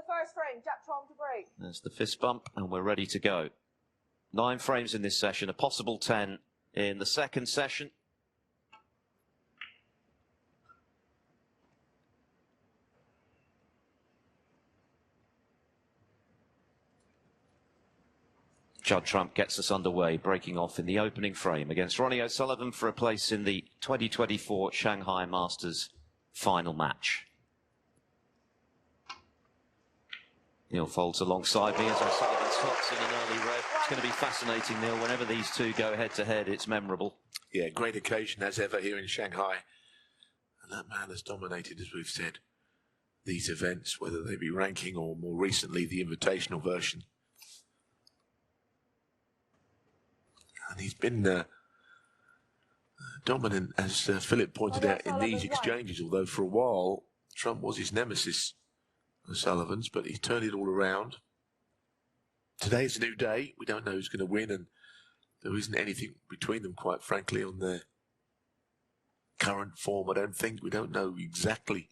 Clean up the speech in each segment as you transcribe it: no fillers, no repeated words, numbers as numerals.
first frame, Jack Trump to break. There's the fist bump, and we're ready to go. 9 frames in this session, a possible 10 in the second session. Judd Trump gets us underway, breaking off in the opening frame against Ronnie O'Sullivan for a place in the 2024 Shanghai Masters final match. Neal Foulds alongside me as O'Sullivan slots in an early red. It's going to be fascinating, Neal. Whenever these two go head-to-head, it's memorable. Yeah, great occasion as ever here in Shanghai. And that man has dominated, as we've said, these events, whether they be ranking or more recently the invitational version. And he's been dominant, as Philip pointed out, in these exchanges, although for a while Trump was his nemesis, O'Sullivan's, but he's turned it all around. Today's a new day. We don't know who's going to win, and there isn't anything between them, quite frankly, on their current form. I don't think. We don't know exactly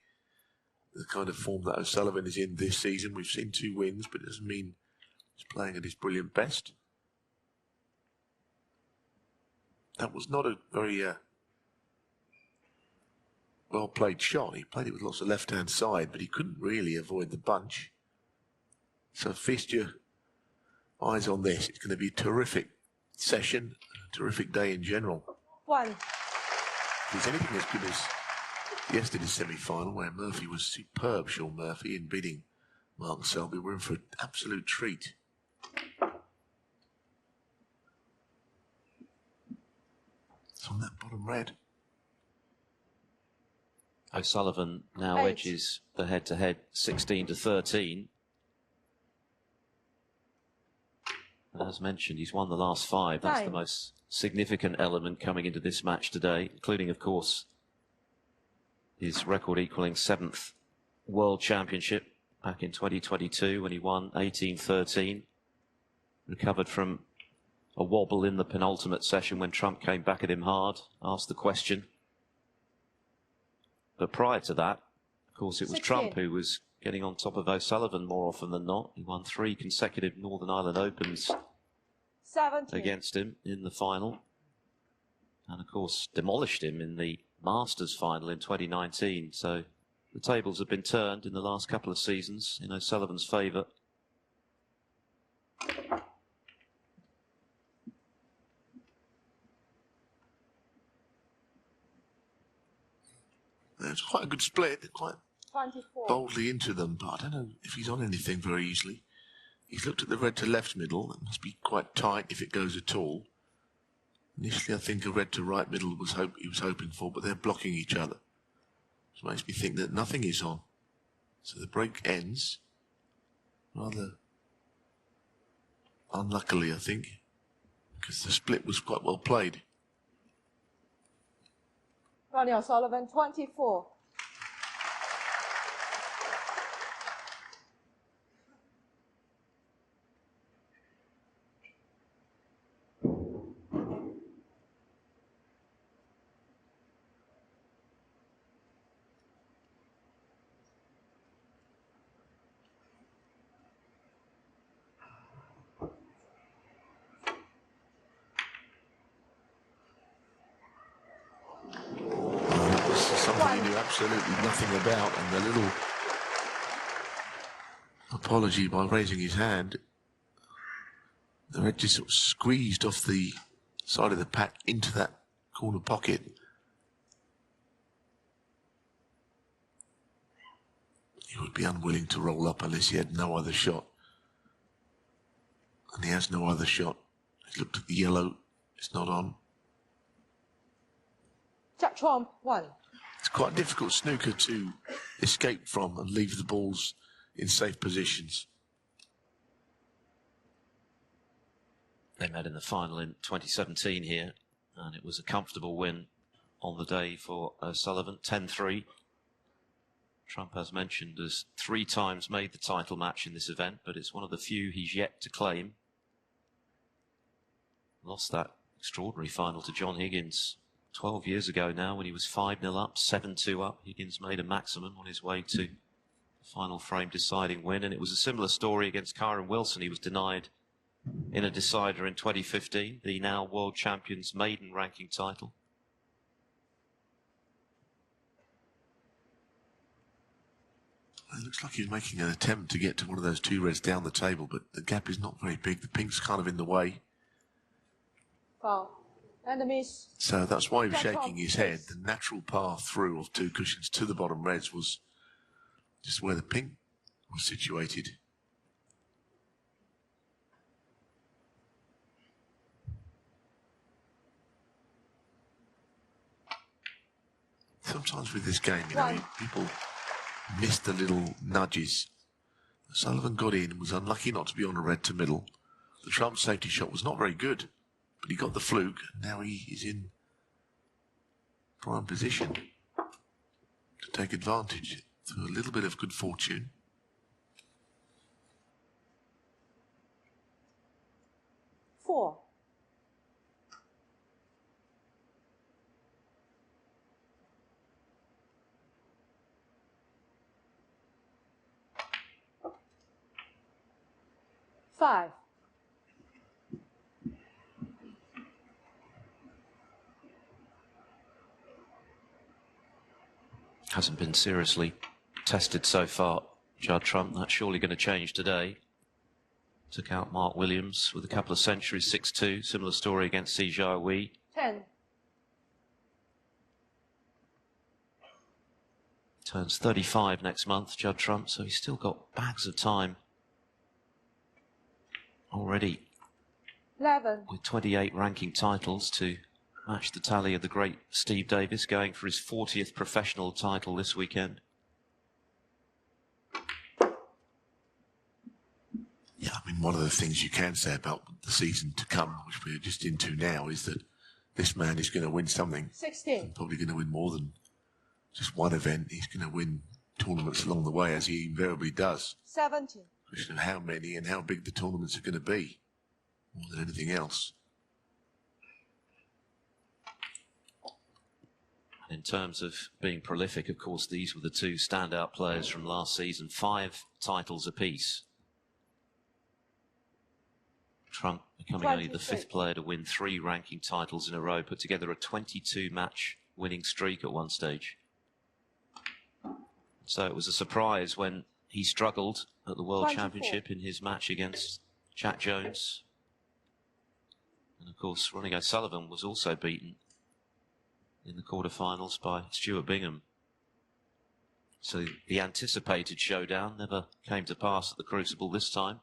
the kind of form that O'Sullivan is in this season. We've seen 2 wins, but it doesn't mean he's playing at his brilliant best. That was not a very well-played shot. He played it with lots of left-hand side, but he couldn't really avoid the bunch. So feast your eyes on this. It's going to be a terrific session, a terrific day in general. If there's anything as good as yesterday's semi-final, where Murphy was superb, Sean Murphy, in beating Mark Selby, we're in for an absolute treat. On that bottom red. O'Sullivan now edges the head-to-head 16-13. And as mentioned, he's won the last 5. That's the most significant element coming into this match today, including, of course, his record-equaling 7th World Championship back in 2022 when he won 18-13. Recovered from a wobble in the penultimate session when Trump came back at him hard, asked the question. But prior to that, of course, it was Trump who was getting on top of O'Sullivan more often than not. He won 3 consecutive Northern Ireland Opens against him in the final. And, of course, demolished him in the Masters final in 2019. So the tables have been turned in the last couple of seasons in O'Sullivan's favour. It's quite a good split, quite 24. Boldly into them, but I don't know if he's on anything very easily. He's looked at the red to left middle. It must be quite tight if it goes at all. Initially, I think a red to right middle he was hoping for, but they're blocking each other. Which makes me think that nothing is on. So the break ends rather unluckily, I think, because the split was quite well played. Ronnie O'Sullivan, 24. Something he knew absolutely nothing about, and the little apology by raising his hand, the red just sort of squeezed off the side of the pack into that corner pocket. He would be unwilling to roll up unless he had no other shot. And he has no other shot. He's looked at the yellow, it's not on. Jack Trump, 1. It's quite difficult snooker to escape from and leave the balls in safe positions. They met in the final in 2017 here, and it was a comfortable win on the day for O'Sullivan, 10-3. Trump, as mentioned, has 3 times made the title match in this event, but it's one of the few he's yet to claim. Lost that extraordinary final to John Higgins 12 years ago now when he was 5-0 up, 7-2 up. Higgins made a maximum on his way to final frame deciding win, and it was a similar story against Kyron Wilson. He was denied in a decider in 2015, the now world champion's maiden ranking title. It looks like he's making an attempt to get to one of those two reds down the table, but the gap is not very big. The pink's kind of in the way. Foul. And a miss. So that's why he was shaking his head. The natural path through of two cushions to the bottom reds was just where the pink was situated. Sometimes with this game, you know, people miss the little nudges. Sullivan got in and was unlucky not to be on a red to middle. The Trump safety shot was not very good, but he got the fluke, and now he is in prime position to take advantage through a little bit of good fortune. Four. Five. Hasn't been seriously tested so far, Judd Trump. That's surely going to change today. Took out Mark Williams with a couple of centuries, 6-2. Similar story against Si Jiahui. 10. Turns 35 next month, Judd Trump, so he's still got bags of time already. 11. With 28 ranking titles to match the tally of the great Steve Davis, going for his 40th professional title this weekend. Yeah, I mean, one of the things you can say about the season to come, which we're just into now, is that this man is going to win something. 16. And probably going to win more than just one event. He's going to win tournaments along the way, as he invariably does. 17. Question of how many and how big the tournaments are going to be, more than anything else. In terms of being prolific, of course, these were the two standout players from last season. 5 titles apiece. Trump becoming only the 5th player to win 3 ranking titles in a row, put together a 22-match winning streak at one stage. So it was a surprise when he struggled at the World 24. Championship in his match against Jack Jones. And of course, Ronnie O'Sullivan was also beaten in the quarterfinals by Stuart Bingham. So the anticipated showdown never came to pass at the Crucible this time.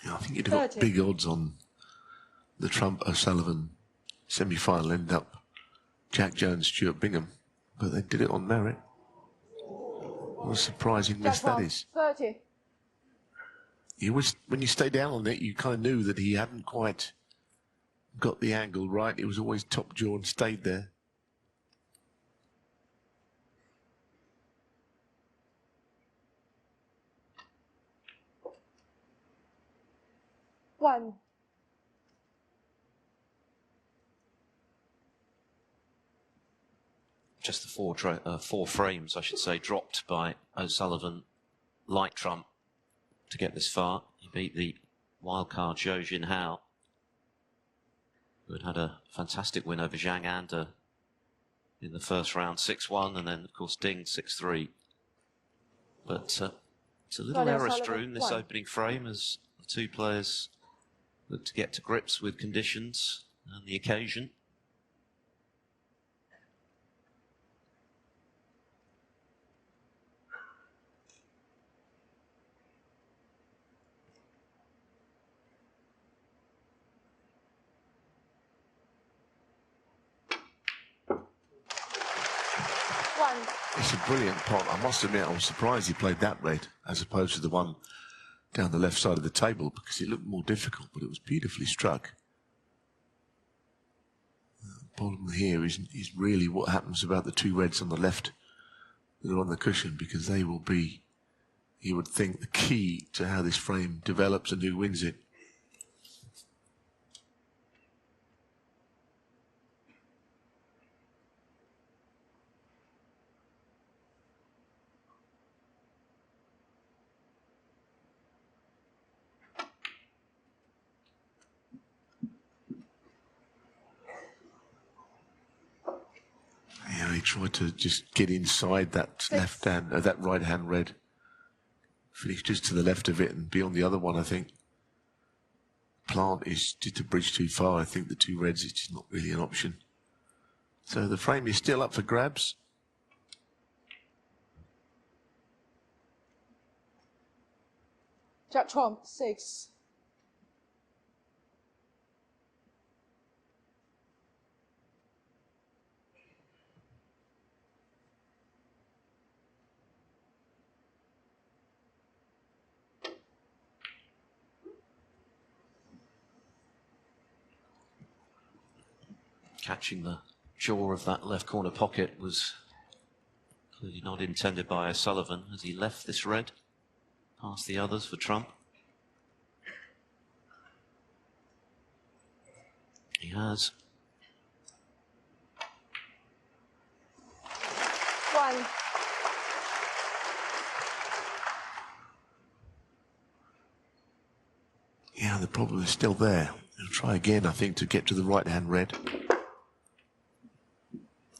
Yeah, I think you'd have got big odds on the Trump-O'Sullivan semi-final, end up Jack Jones, Stuart Bingham, but they did it on merit. What a surprising miss that is. 30. When you stay down on it, you kind of knew that he hadn't quite got the angle right. It was always top jaw and stayed there. One. Just the 4 frames, I should say, dropped by O'Sullivan, like Trump, to get this far. He beat the wildcard Zhou Jinhao, who had a fantastic win over Zhang Anda in the first round, 6-1, and then, of course, Ding 6-3. But it's a little error-strewn, this opening frame, as the two players look to get to grips with conditions and the occasion. It's a brilliant pot. I must admit, I was surprised he played that red as opposed to the one down the left side of the table, because it looked more difficult, but it was beautifully struck. The problem here is really what happens about the 2 reds on the left that are on the cushion, because they will be, you would think, the key to how this frame develops and who wins it. tried to just get inside that left hand, that right hand red. Finished just to the left of it and be on the other one, I think. Plant is just a bridge too far. I think the two reds is just not really an option. So the frame is still up for grabs. Judd Trump, 6. Catching the jaw of that left corner pocket was clearly not intended by O'Sullivan as he left this red past the others for Trump. He has. 1. Yeah, the problem is still there. He'll try again, I think, to get to the right-hand red.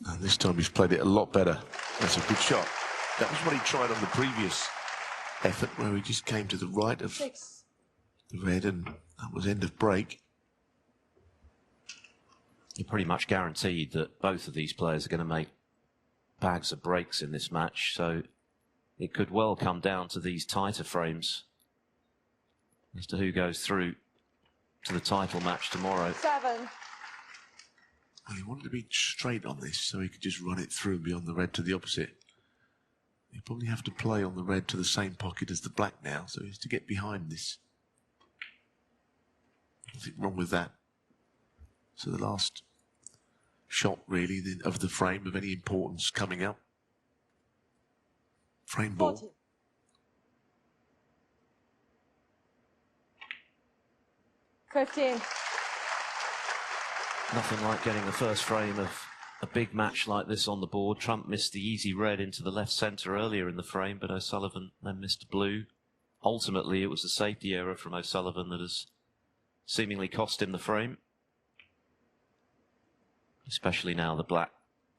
And this time he's played it a lot better. That's a good shot. That was what he tried on the previous effort, where he just came to the right of 6. the red, and that was end of break. You're pretty much guaranteed that both of these players are going to make bags of breaks in this match, so it could well come down to these tighter frames as to who goes through to the title match tomorrow. 7. Well, he wanted to be straight on this, so he could just run it through and be on the red to the opposite. You probably have to play on the red to the same pocket as the black now, so he's to get behind this. Nothing wrong with that. So the last shot, really, of the frame of any importance coming up. Frame ball. 40. Nothing like getting the first frame of a big match like this on the board. Trump missed the easy red into the left centre earlier in the frame, but O'Sullivan then missed blue. Ultimately, it was a safety error from O'Sullivan that has seemingly cost him the frame, especially now the black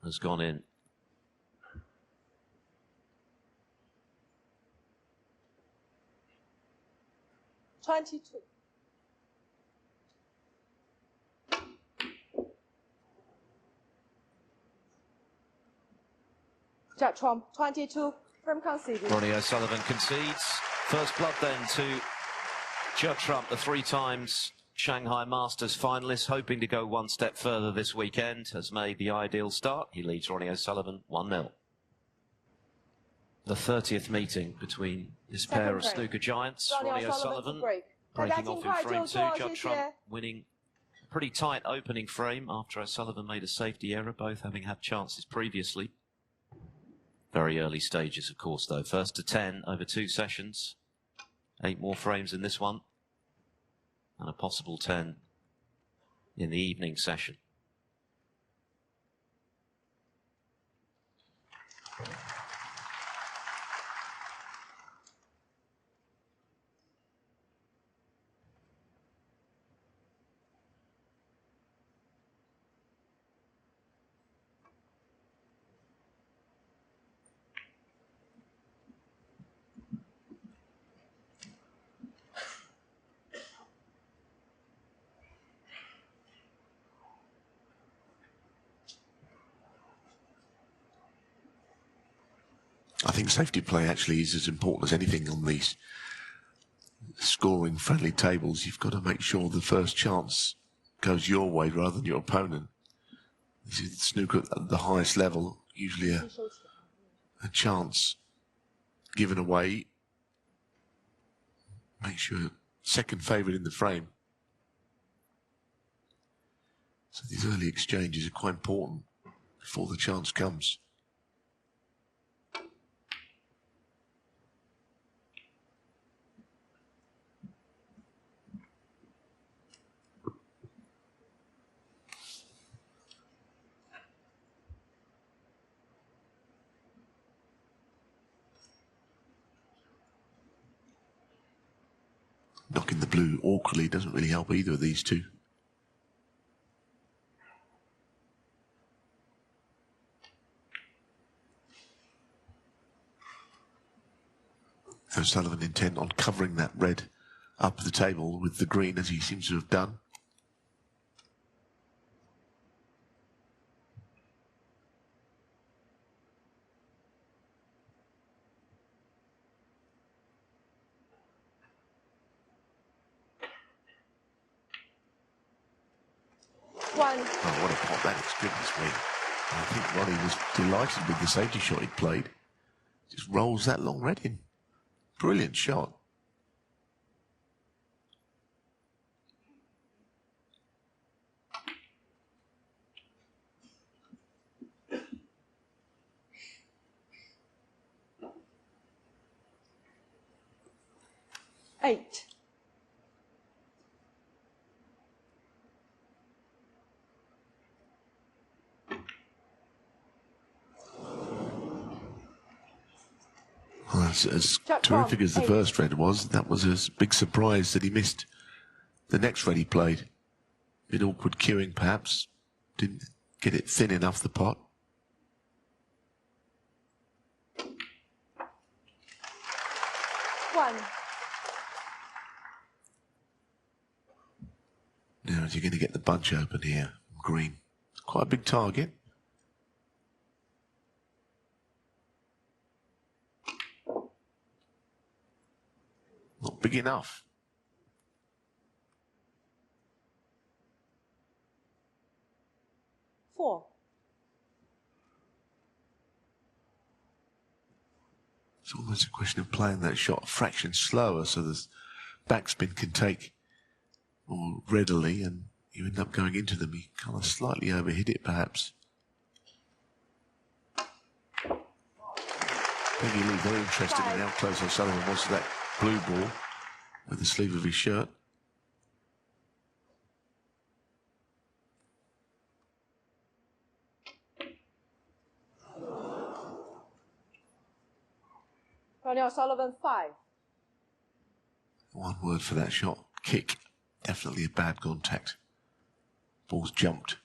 has gone in. $22. Judd Trump, 22 from conceded. Ronnie O'Sullivan concedes. First blood then to Judd Trump, the 3 times Shanghai Masters finalist, hoping to go one step further this weekend, has made the ideal start. He leads Ronnie O'Sullivan 1-0. The 30th meeting between this pair of snooker giants. Ronnie O'Sullivan breaking off in frame 2. Judd Trump winning a pretty tight opening frame after O'Sullivan made a safety error, both having had chances previously. Very early stages, of course, though. First to 10 over 2 sessions. 8 more frames in this one. And a possible 10 in the evening session. I think safety play actually is as important as anything on these scoring friendly tables. You've got to make sure the first chance goes your way rather than your opponent. This is snooker at the highest level, usually a chance given away. Make sure second favourite in the frame. So these early exchanges are quite important before the chance comes. Knocking the blue awkwardly doesn't really help either of these two. O'Sullivan intent on covering that red up the table with the green, as he seems to have done. One. Oh, what a pot that is, goodness me. I think Ronnie was delighted with the safety shot he played. Just rolls that long red in. Brilliant shot. Eight. Well, as terrific as the first red was, that was a big surprise that he missed the next red he played. A bit awkward queuing, perhaps. Didn't get it thin enough, the pot. One. Now, is he going to get the bunch open here? Green. Quite a big target. Not big enough. Four. It's almost a question of playing that shot a fraction slower so the backspin can take more readily and you end up going into them. He kind of slightly overhit it, perhaps. Peggy Li very interested in how close O'Sullivan was to that blue ball with the sleeve of his shirt. Ronnie O'Sullivan, 5. One word for that shot. Kick. Definitely a bad contact. Ball's jumped.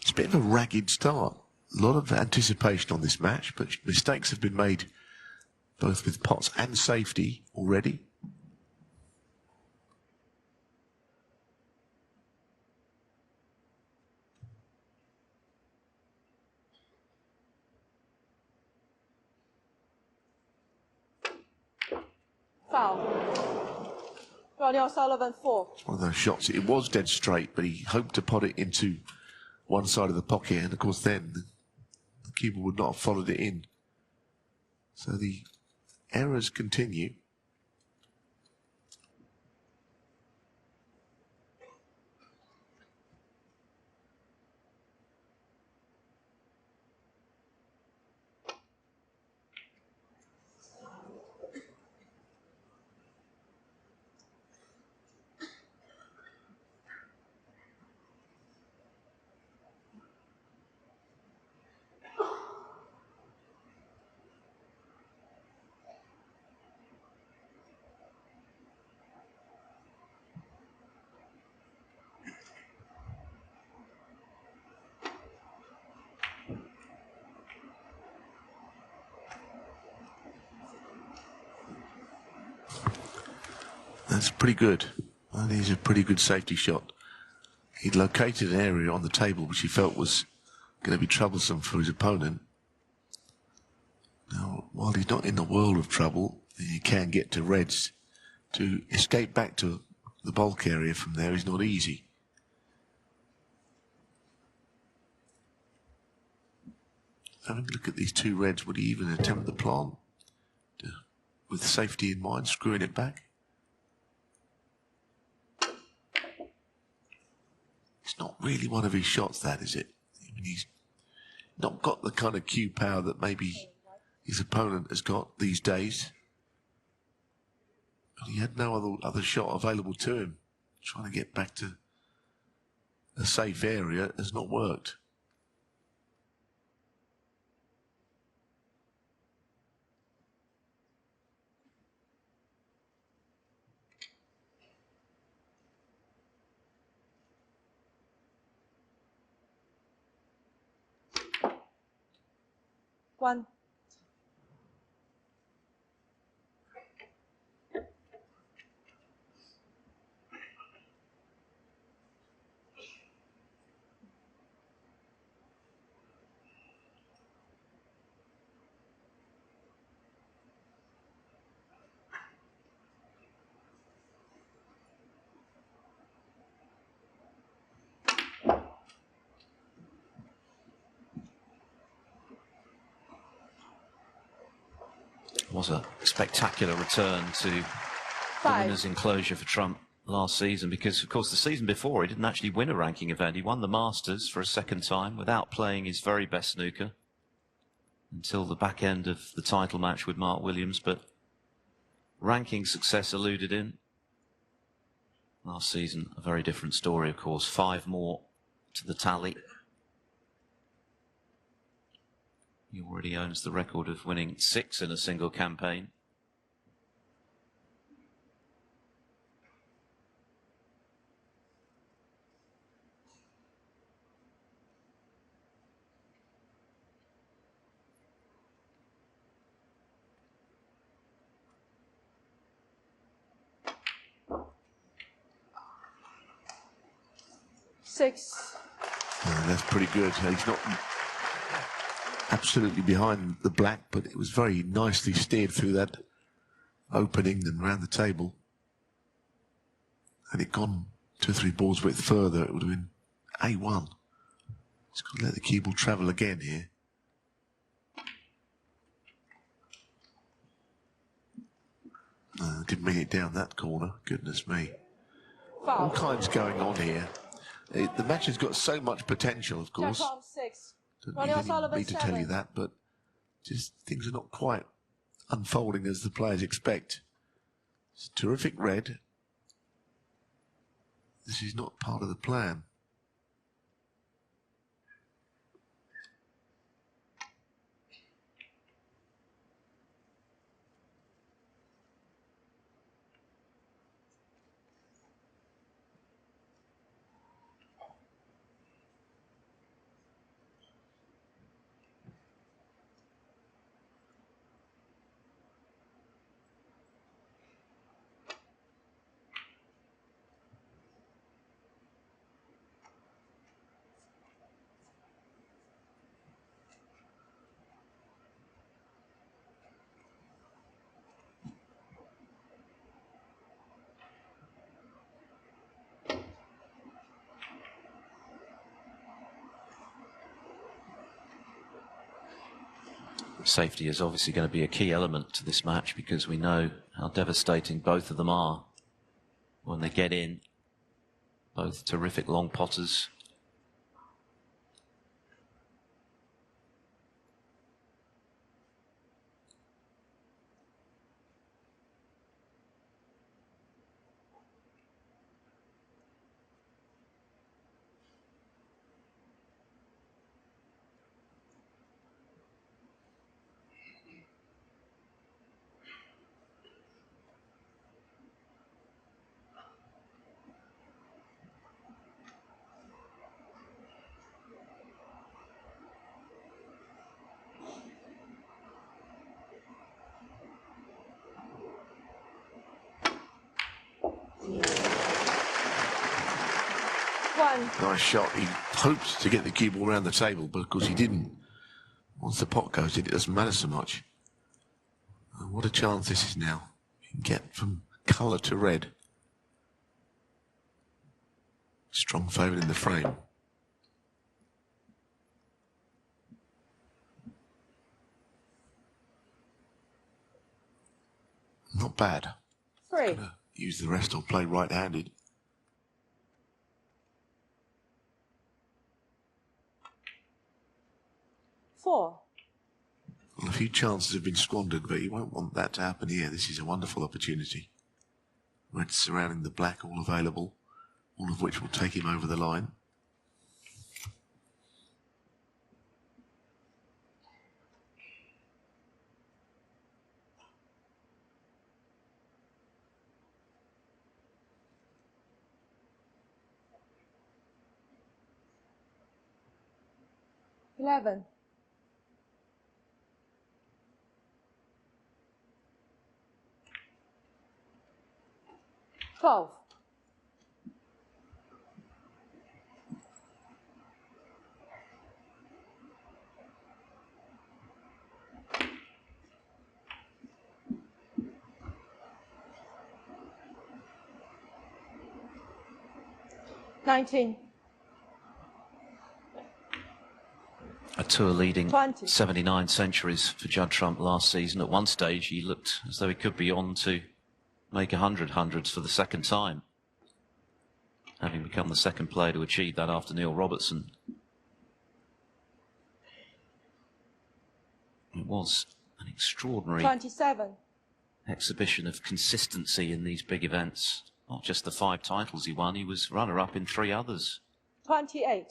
It's a bit of a ragged start. A lot of anticipation on this match, but mistakes have been made both with pots and safety already. Foul. Ronnie O'Sullivan, 4. It's one of those shots. It was dead straight, but he hoped to pot it into one side of the pocket, and of course then the keeper would not have followed it in. So the errors continue. That's pretty good. That is a pretty good safety shot. He'd located an area on the table which he felt was going to be troublesome for his opponent. Now, while he's not in the world of trouble, he can get to reds. To escape back to the bulk area from there is not easy. Having a look at these two reds, would he even attempt the plant? With safety in mind, screwing it back? It's not really one of his shots, that, is it? I mean, he's not got the kind of cue power that maybe his opponent has got these days. But he had no other shot available to him. Trying to get back to a safe area has not worked. One. Was a spectacular return to the winner's enclosure for Trump last season, because of course the season before he didn't actually win a ranking event. He won the Masters for a second time without playing his very best snooker until the back end of the title match with Mark Williams, but ranking success eluded him. Last season a very different story, of course. 5 more to the tally. He already owns the record of winning 6 in a single campaign. Six. That's pretty good. He's not absolutely behind the black, but it was very nicely steered through that opening and round the table. Had it gone 2 or 3 balls width further, it would have been A1. He's got to let the cue ball travel again here. Didn't mean it down that corner. Goodness me. All kinds going on here. The match has got so much potential, of course. Don't need me to tell you that, but just things are not quite unfolding as the players expect. It's a terrific red. This is not part of the plan. Safety is obviously going to be a key element to this match, because we know how devastating both of them are when they get in. Both terrific long potters. Nice shot. He hoped to get the cue ball around the table, but of course he didn't. Once the pot goes in, it doesn't matter so much. And what a chance this is now. You can get from colour to red. Strong favourite in the frame. Not bad. 3. Use the rest or play right-handed. 4. Well, a few chances have been squandered, but you won't want that to happen here. This is a wonderful opportunity. Red surrounding the black, all available, all of which will take him over the line. $11. 12. 19. A tour leading 20. 79 centuries for Judd Trump last season. At one stage, he looked as though he could be on to make 100 hundreds for the second time, having become the second player to achieve that after Neal Robertson. It was an extraordinary 27. exhibition of consistency in these big events. Not just the 5 titles he won, he was runner-up in 3 others. 28.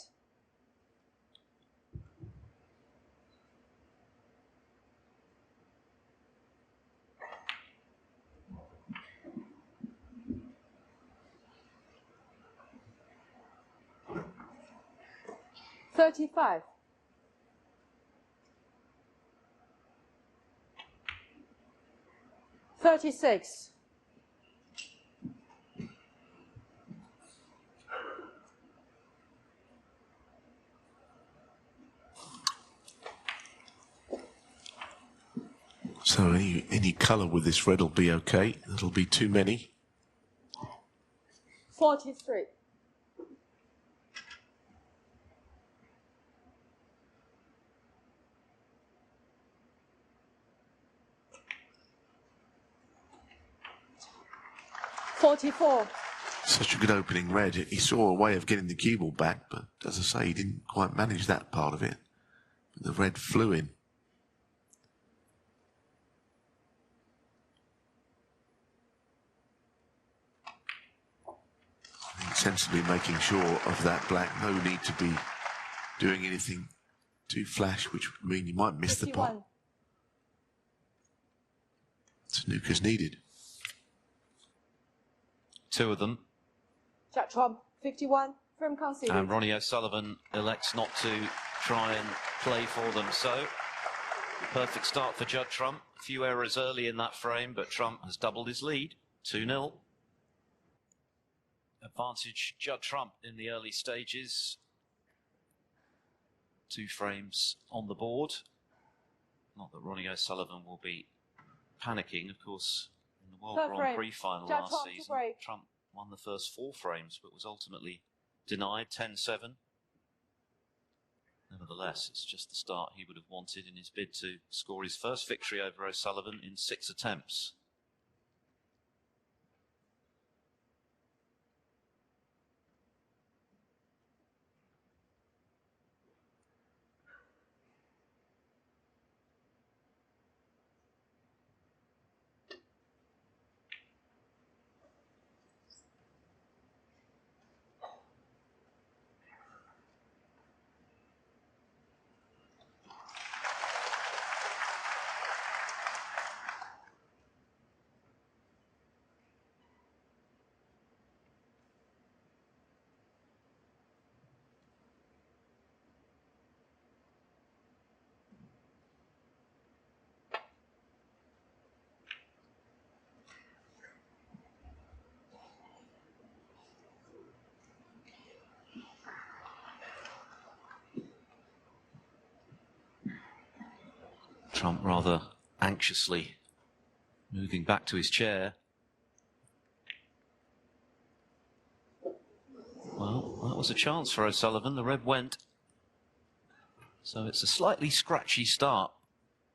$35. 36. So any colour with this red will be okay. It'll be too many. 43. $44. Such a good opening red. He saw a way of getting the cue ball back, but as I say, he didn't quite manage that part of it. The red flew in. I think sensibly making sure of that black. No need to be doing anything too flash, which would mean you might miss 51. the pot. Snooker's needed. 2 of them. Jack Trump, 51 from conceded. And Ronnie O'Sullivan elects not to try and play for them. So, perfect start for Judd Trump. A few errors early in that frame, but Trump has doubled his lead. 2-0. Advantage Judd Trump in the early stages. 2 frames on the board. Not that Ronnie O'Sullivan will be panicking, of course. In the World Grand Prix final last season, Trump won the first 4 frames, but was ultimately denied 10-7. Nevertheless, it's just the start he would have wanted in his bid to score his first victory over O'Sullivan in 6 attempts. Trump rather anxiously moving back to his chair. Well, that was a chance for O'Sullivan. The red went. So it's a slightly scratchy start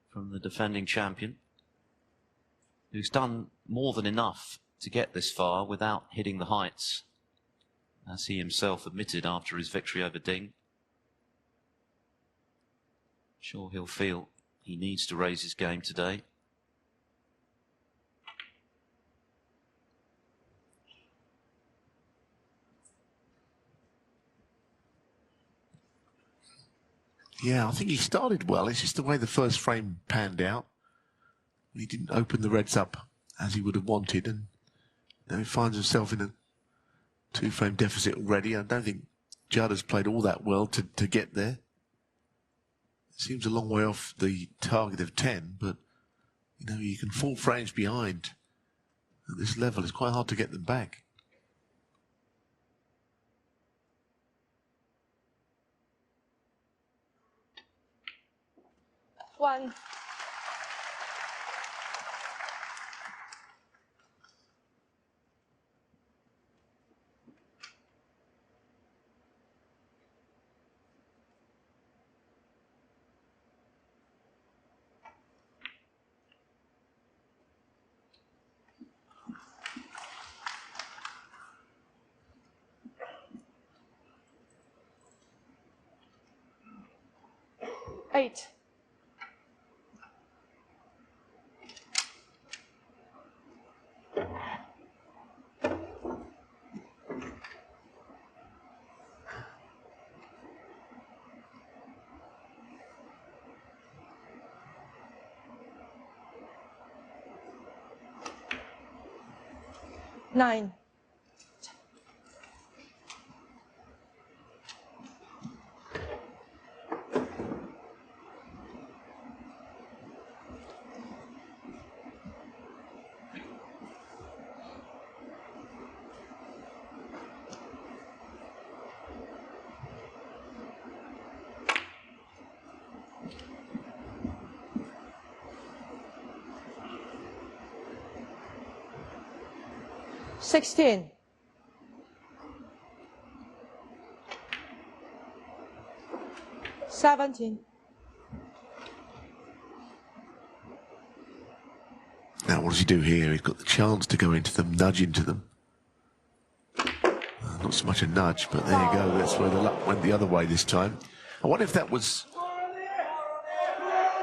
from the defending champion, who's done more than enough to get this far without hitting the heights, as he himself admitted after his victory over Ding. Sure, he'll feel he needs to raise his game today. Yeah, I think he started well. It's just the way the first frame panned out. He didn't open the reds up as he would have wanted, and now he finds himself in a two-frame deficit already. I don't think Judd has played all that well to get there. It seems a long way off the target of 10, but you know, you can fall frames behind at this level. It's quite hard to get them back. One. Eight. Nine. Sixteen. Seventeen. Now, what does he do here? He's got the chance to go into them, nudge into them. Not so much a nudge, but there you go. That's where the luck went the other way this time. I wonder if that was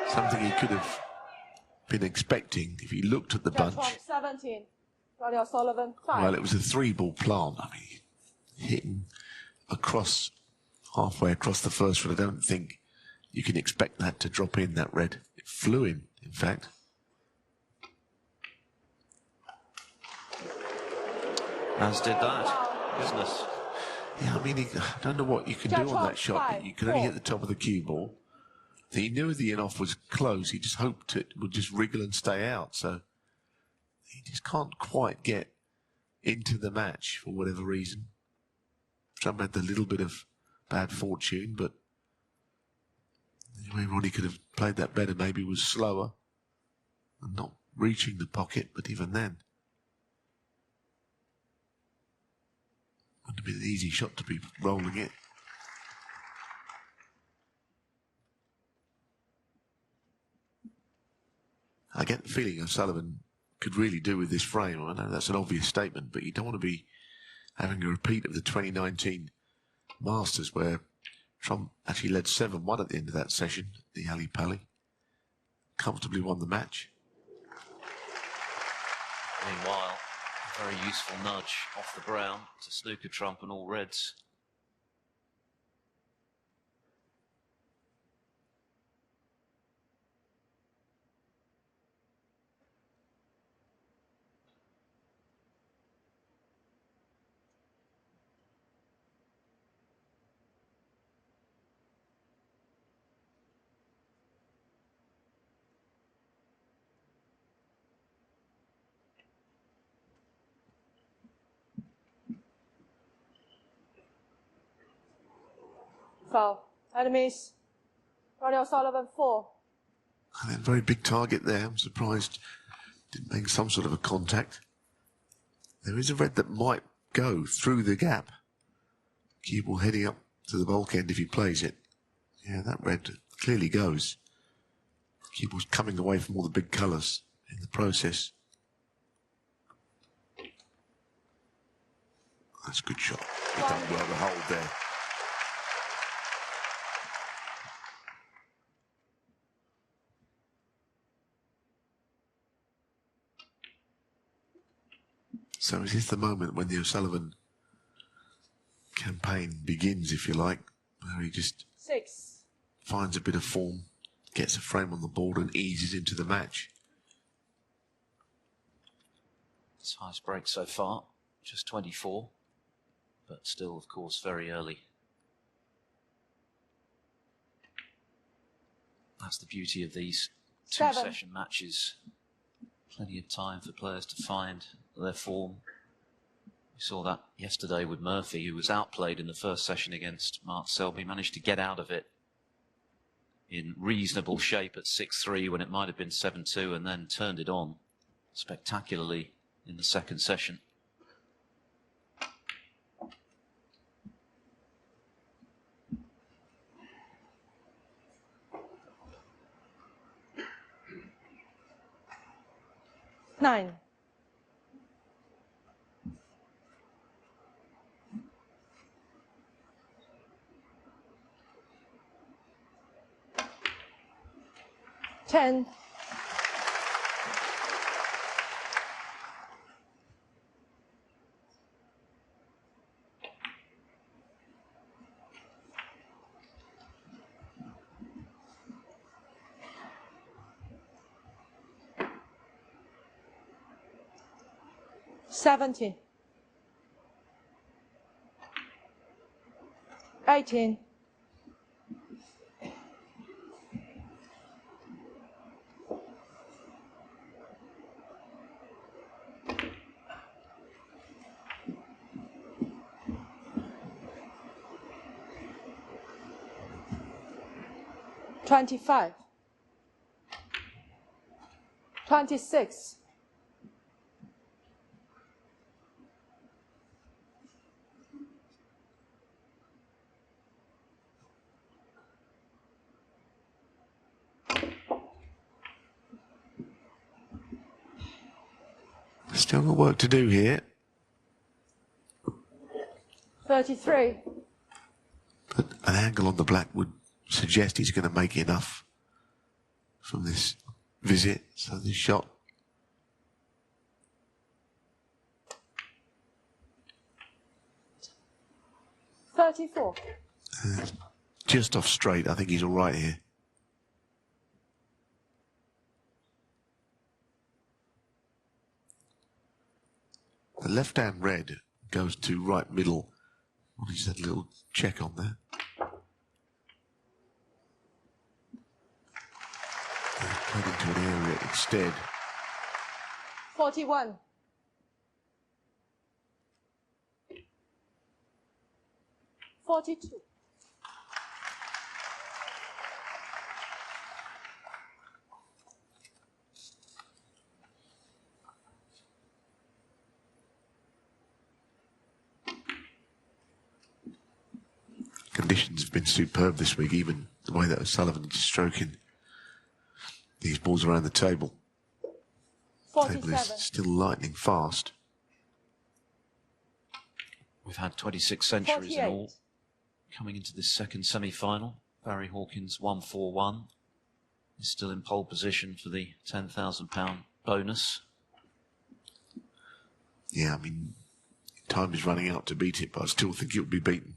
something he could have been expecting if he looked at the bunch. 17. Sullivan, 5. Well, it was a 3-ball plant. I mean, hitting across, halfway across the first one. I don't think you can expect that to drop in, that red. It flew in fact. As did that, business. Yeah, I mean, I don't know what you can do on that shot. You can only hit the top of the cue ball. He knew the in-off was close. He just hoped it would just wriggle and stay out. So he just can't quite get into the match for whatever reason. Trump had a little bit of bad fortune, but anyway, Ronnie could have played that better. Maybe was slower and not reaching the pocket, but even then. Wouldn't have been an easy shot to be rolling it. I get the feeling O'Sullivan could really do with this frame. I know that's an obvious statement, but you don't want to be having a repeat of the 2019 Masters where Trump actually led 7-1 at the end of that session, the Ali Pali. Comfortably won the match. Meanwhile, a very useful nudge off the brown to snooker Trump and all reds. Foul. Enemies. Ronnie O'Sullivan, 4. And then very big target there. I'm surprised didn't make some sort of a contact. There is a red that might go through the gap. Cue ball heading up to the bulk end if he plays it. Yeah, that red clearly goes. Cue ball's coming away from all the big colours in the process. That's a good shot. He's done well to hold there. So is this the moment when the O'Sullivan campaign begins, if you like, where he just 6. finds a bit of form, gets a frame on the board and eases into the match? His highest break so far, just 24, but still, of course, very early. That's the beauty of these 7. two-session matches. Plenty of time for players to find their form. We saw that yesterday with Murphy, who was outplayed in the first session against Mark Selby, managed to get out of it in reasonable shape at 6-3 when it might have been 7-2, and then turned it on spectacularly in the second session. Nine. Ten. Seventeen. 18. 25. 26. 'Still got work to do here. 33. But an angle on the black would suggest he's going to make enough from this visit. So this shot. $34. Just off straight. I think he's all right here. The left-hand red goes to right middle. What is that little check on there? Played into an area instead. 41. 42. Conditions have been superb this week, even the way that O'Sullivan is stroking these balls around the table. The table is 47. still lightning fast. We've had 26 centuries in 48. all coming into this second semi-final. Barry Hawkins 141 is still in pole position for the £10,000 bonus. Yeah, I mean, time is running out to beat it, but I still think it'll be beaten.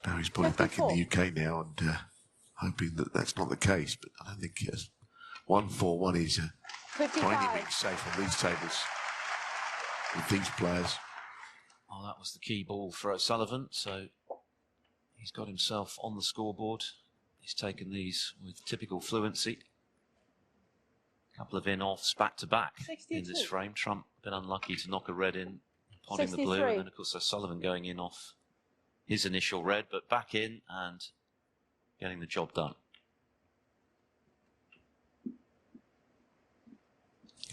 Barry's probably back in the UK now and hoping that that's not the case, but I don't think it is. 141 is by any means safe on these tables with these players. Oh, that was the key ball for O'Sullivan, so he's got himself on the scoreboard. He's taken these with typical fluency. A couple of in-offs back-to-back in this frame. Trump been unlucky to knock a red in, potting the blue, and then, of course, O'Sullivan going in off his initial red, but back in and getting the job done.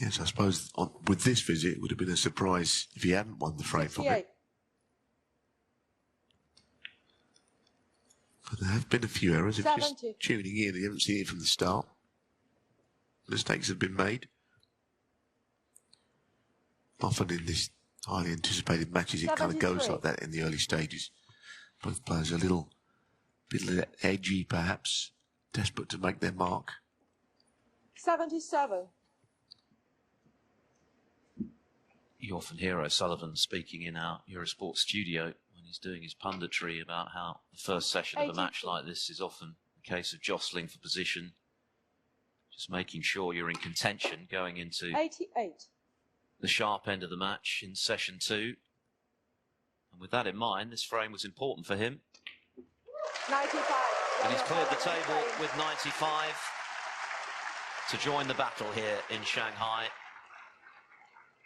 Yes, I suppose with this visit, it would have been a surprise if he hadn't won the frame from it. But there have been a few errors. If you're just tuning in, you haven't seen it from the start. Mistakes have been made. Often in this highly anticipated matches, it kind of goes like that in the early stages. Both players are a little bit edgy, perhaps, desperate to make their mark. 77. You often hear O'Sullivan speaking in our Eurosport studio when he's doing his punditry about how the first session of a match like this is often a case of jostling for position, just making sure you're in contention going into 88. the sharp end of the match in session 2. And with that in mind, this frame was important for him. 95. And he's cleared the table with 95 to join the battle here in Shanghai.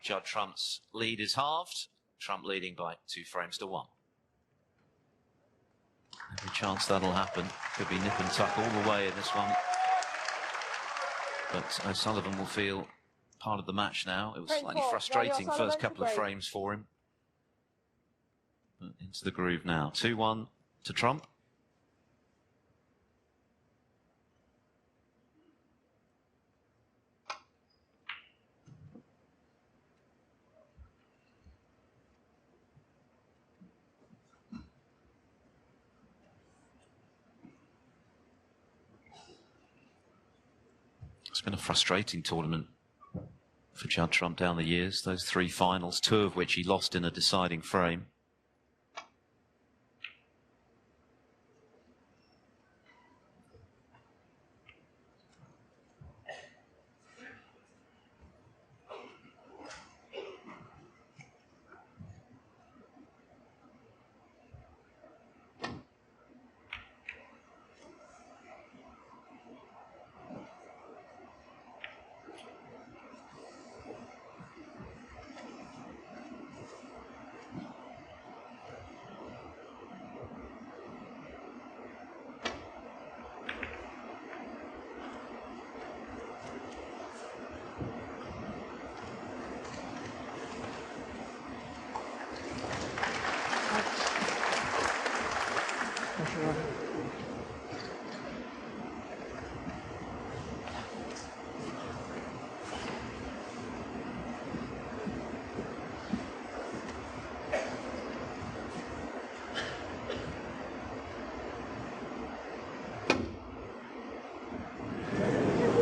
Judd Trump's lead is halved. Trump leading by 2 frames to 1. Every chance that'll happen. Could be nip and tuck all the way in this one. But O'Sullivan will feel part of the match now. It was slightly frustrating first couple of frames for him. But into the groove now. 2-1 to Trump. It's been a frustrating tournament for Judd Trump down the years. Those 3 finals, 2 of which he lost in a deciding frame.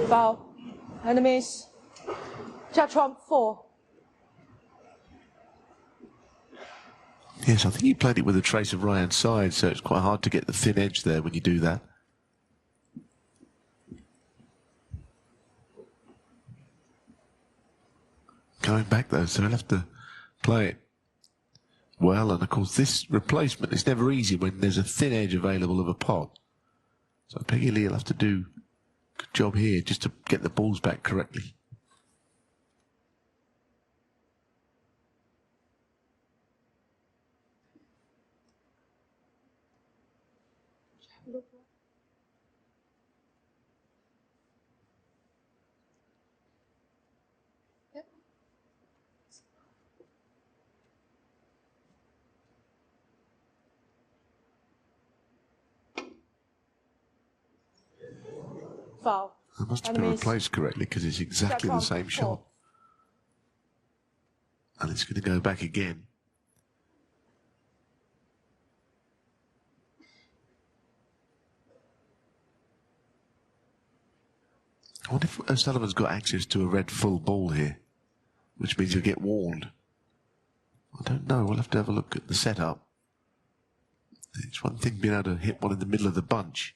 Foul. Enemies. Judd Trump 4. Yes, I think he played it with a trace of right hand side, so it's quite hard to get the thin edge there when you do that. Going back though, so he'll have to play it well, and of course this replacement is never easy when there's a thin edge available of a pot. So Peggy Li will have to do a good job here just to get the balls back correctly. Foul. It must have been replaced correctly because it's exactly the same shot. And it's going to go back again. I wonder if O'Sullivan's got access to a red full ball here, which means he'll get warned. I don't know. We'll have to have a look at the setup. It's one thing being able to hit one in the middle of the bunch.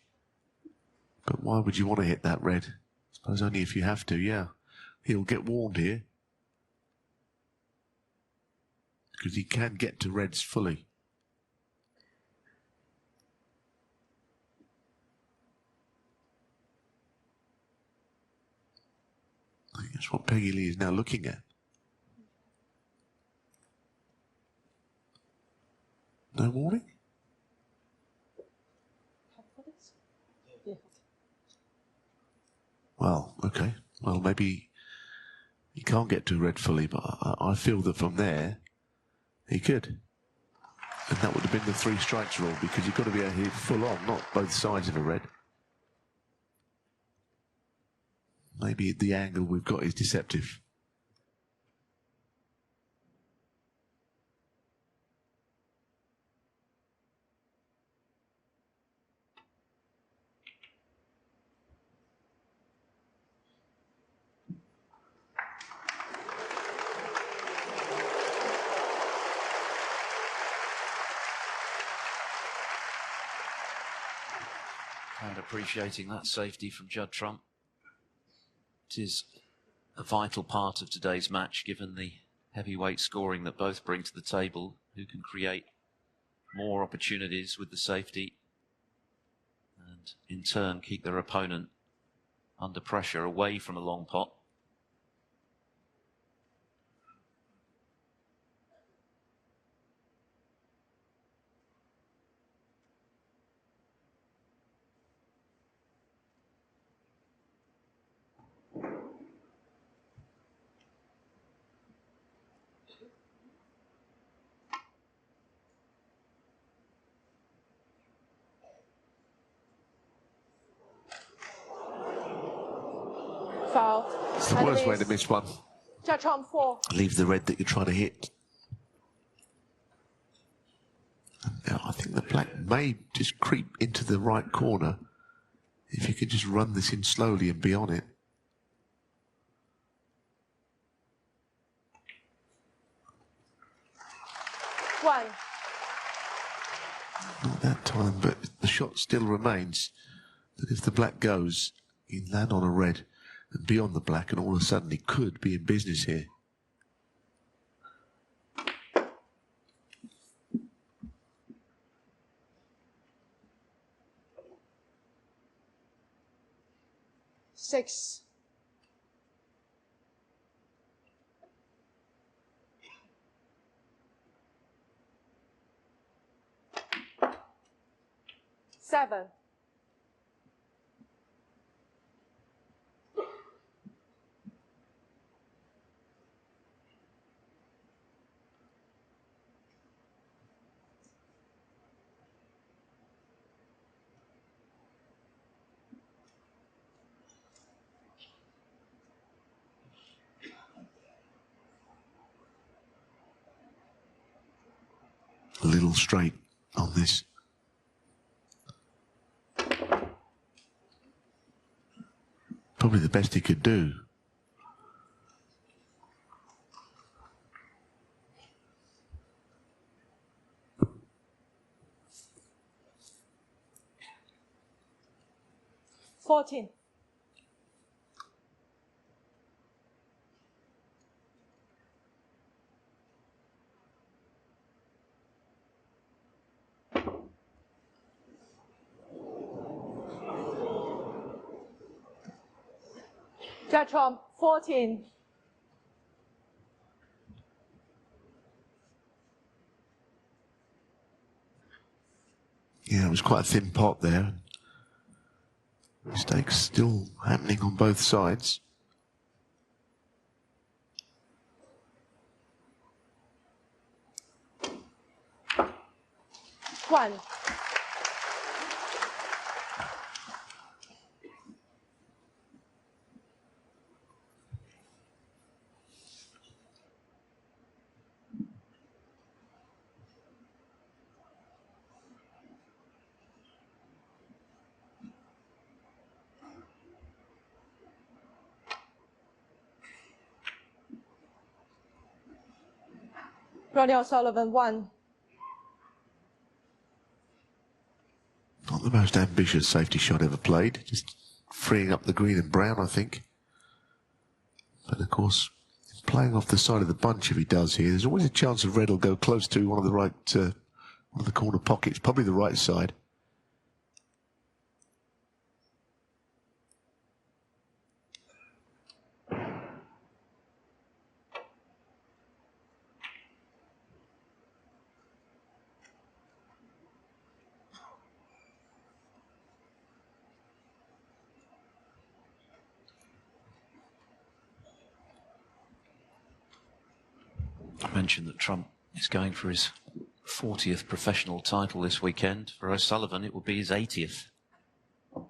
But why would you want to hit that red? I suppose only if you have to, yeah. He'll get warned here. Because he can get to reds fully. I think that's what Peggy Li is now looking at. No warning? Well, okay. Well, maybe he can't get to red fully, but I feel that from there, he could. And that would have been the 3 strikes rule, because you've got to be able to hit full on, not both sides of a red. Maybe the angle we've got is deceptive. And appreciating that safety from Judd Trump. It is a vital part of today's match, given the heavyweight scoring that both bring to the table, who can create more opportunities with the safety and in turn keep their opponent under pressure away from a long pot. Foul. It's the worst way to miss one. Judd Trump 4. Leave the red that you're trying to hit. Now, I think the black may just creep into the right corner. If you could just run this in slowly and be on it. One. Not that time, but the shot still remains. That if the black goes, he'd land on a red and be on the black, and all of a sudden he could be in business here. Six. Seven. A little straight on this. Probably the best he could do. $14. Judd Trump 14. Yeah, it was quite a thin pot there. Mistakes still happening on both sides. One. Ronnie O'Sullivan 1. Not the most ambitious safety shot ever played. Just freeing up the green and brown, I think. But of course, playing off the side of the bunch, if he does here, there's always a chance of red will go close to one of the right, one of the corner pockets, probably the right side. I mentioned that Trump is going for his 40th professional title this weekend. For O'Sullivan, it will be his 80th. One.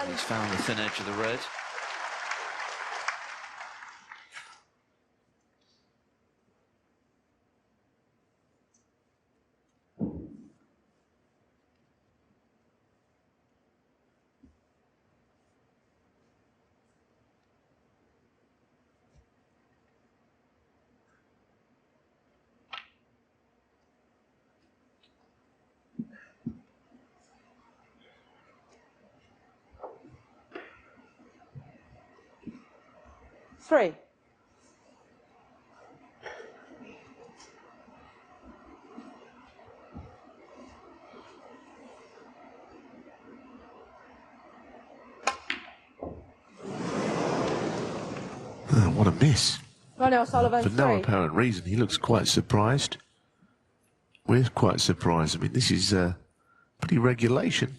He's found the thin edge of the red. 3. What a miss. Ronnie O'Sullivan, For no 3. apparent reason, he looks quite surprised. We're quite surprised. I mean, this is pretty regulation.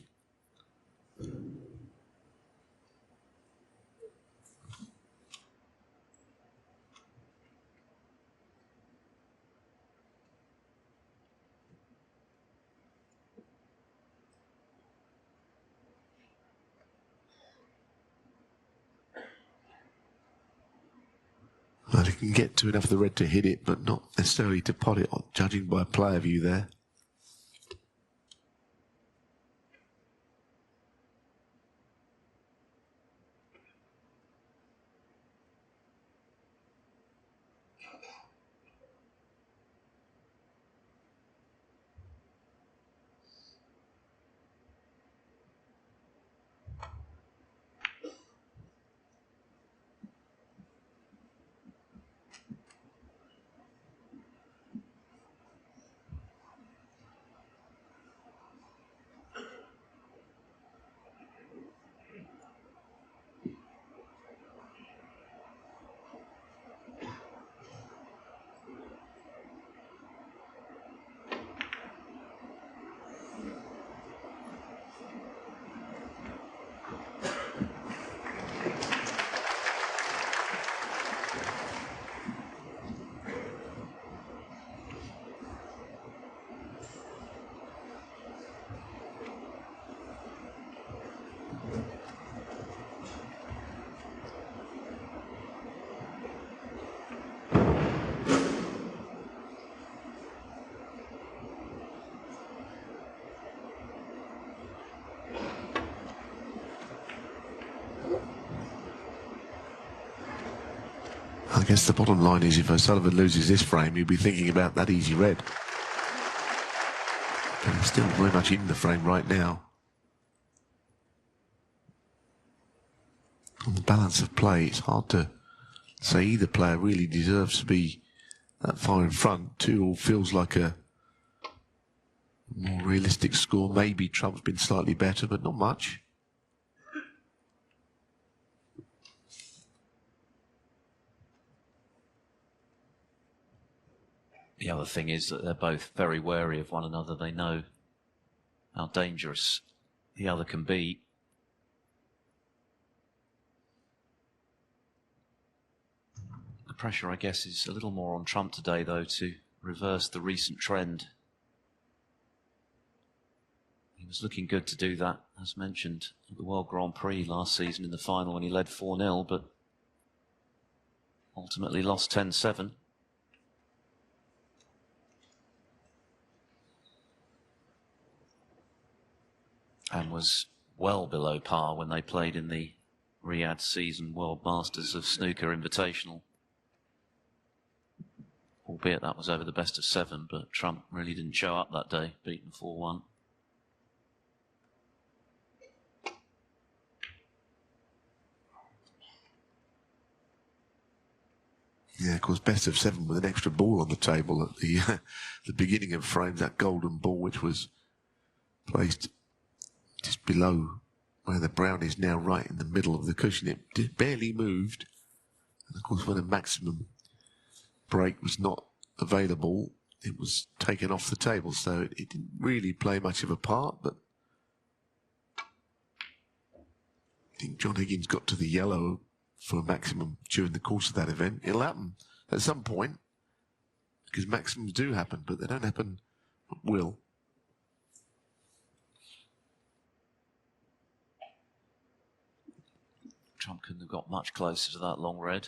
Well, he can get to enough of the red to hit it, but not necessarily to pot it, judging by player view there. I guess the bottom line is if O'Sullivan loses this frame, he'll be thinking about that easy red. But he's still very much in the frame right now. On the balance of play, it's hard to say either player really deserves to be that far in front. 2-all feels like a more realistic score. Maybe Trump's been slightly better, but not much. The other thing is that they're both very wary of one another. They know how dangerous the other can be. The pressure, I guess, is a little more on Trump today, though, to reverse the recent trend. He was looking good to do that, as mentioned, at the World Grand Prix last season in the final when he led 4-0, but ultimately lost 10-7. And was well below par when they played in the Riyadh Season World Masters of Snooker Invitational. Albeit that was over the best of 7, but Trump really didn't show up that day, beaten 4-1. Yeah, of course, best of 7 with an extra ball on the table at the beginning of frames, that golden ball which was placed just below where the brown is now, right in the middle of the cushion. It barely moved. And of course, when a maximum break was not available, it was taken off the table. So it didn't really play much of a part, but I think John Higgins got to the yellow for a maximum during the course of that event. It'll happen at some point, because maximums do happen, but they don't happen at will. Trump couldn't have got much closer to that long red.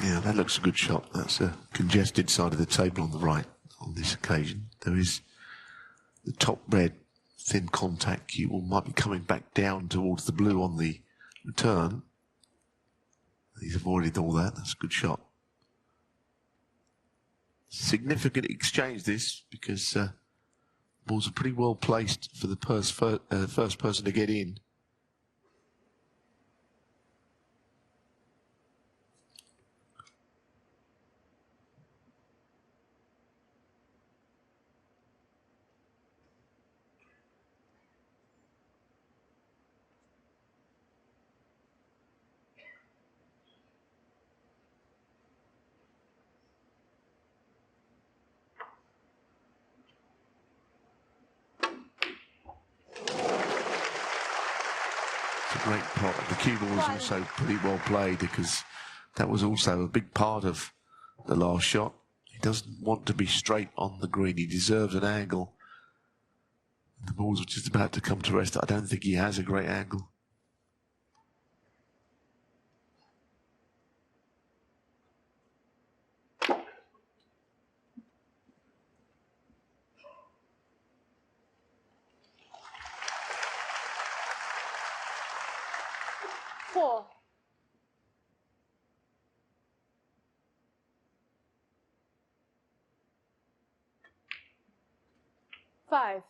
Yeah, that looks a good shot. That's a congested side of the table on the right on this occasion. There is the top red thin contact cue might be coming back down towards the blue on the return. He's avoided all that. That's a good shot. Significant exchange this, because balls are pretty well placed for the first person to get in. Great pot. The cue ball was also pretty well played, because that was also a big part of the last shot. He doesn't want to be straight on the green. He deserves an angle. The ball's just about to come to rest. I don't think he has a great angle. Four. Five.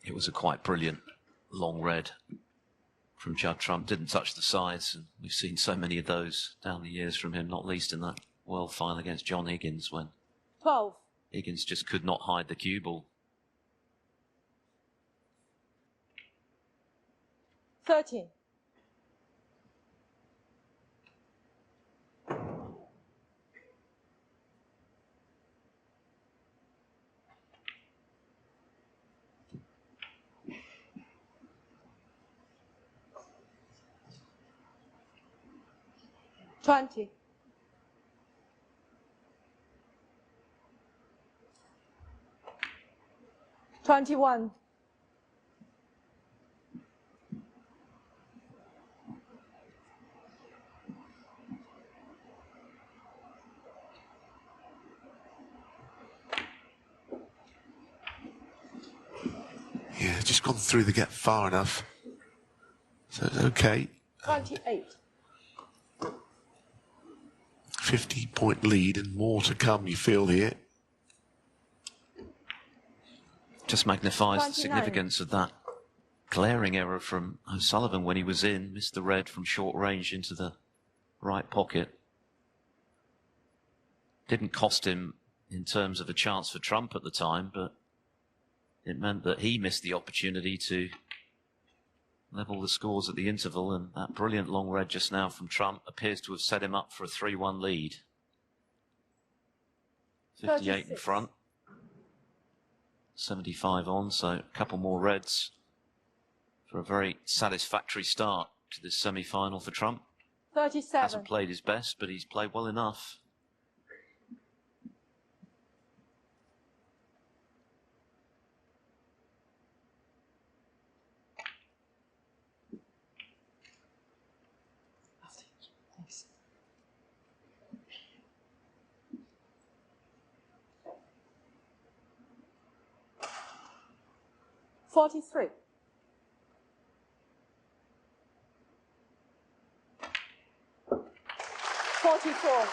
It was a quite brilliant long red from Judd Trump. Didn't touch the sides, and we've seen so many of those down the years from him, not least in that world final against John Higgins, when 12. Higgins just could not hide the cue ball. 13. $20. 21. Yeah, just gone through the gap far enough. So it's okay. 28. 50-point lead and more to come, you feel here. Just magnifies 29. the significance of that glaring error from O'Sullivan when he was in. Missed the red from short range into the right pocket. Didn't cost him in terms of a chance for Trump at the time, but it meant that he missed the opportunity to level the scores at the interval, and that brilliant long red just now from Trump appears to have set him up for a 3-1 lead. 58 in 36. front, 75 on, so a couple more reds for a very satisfactory start to this semi-final for Trump. 37. Hasn't played his best, but he's played well enough. Thanks. $43. 44.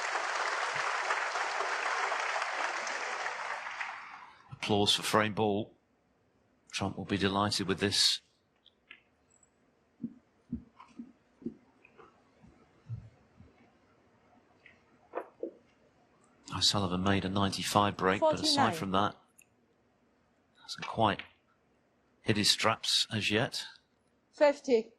Applause for frame ball. Trump will be delighted with this. O'Sullivan made a 95 break, 49. but aside from that, hasn't quite hit his straps as yet. 50.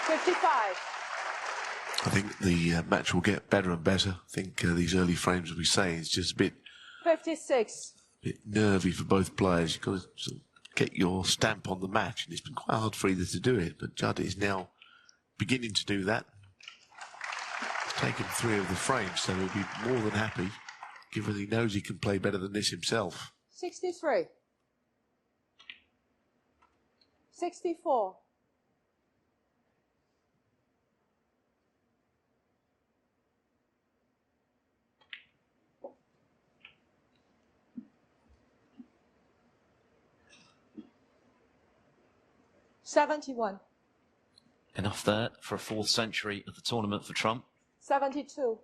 $55. I think the match will get better and better. I think these early frames, as we say, it's just a bit 56. Bit nervy for both players. You've got to sort of get your stamp on the match, and it's been quite hard for either to do it. But Judd is now beginning to do that. He's taken 3 of the frames, so he'll be more than happy, given he knows he can play better than this himself. 63. 64. $71. Enough there for a 4th century of the tournament for Trump. 72.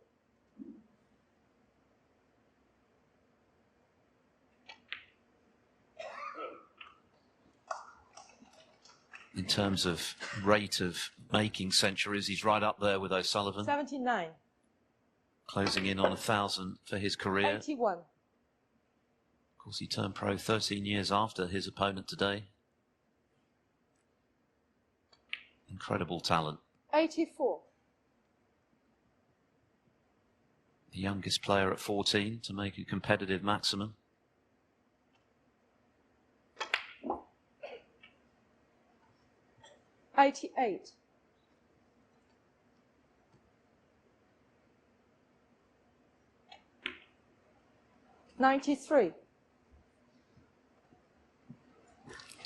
In terms of rate of making centuries, he's right up there with O'Sullivan. 79. Closing in on 1,000 for his career. 81. Of course, he turned pro 13 years after his opponent today. Incredible talent. 84. The youngest player at 14 to make a competitive maximum. $88. 93.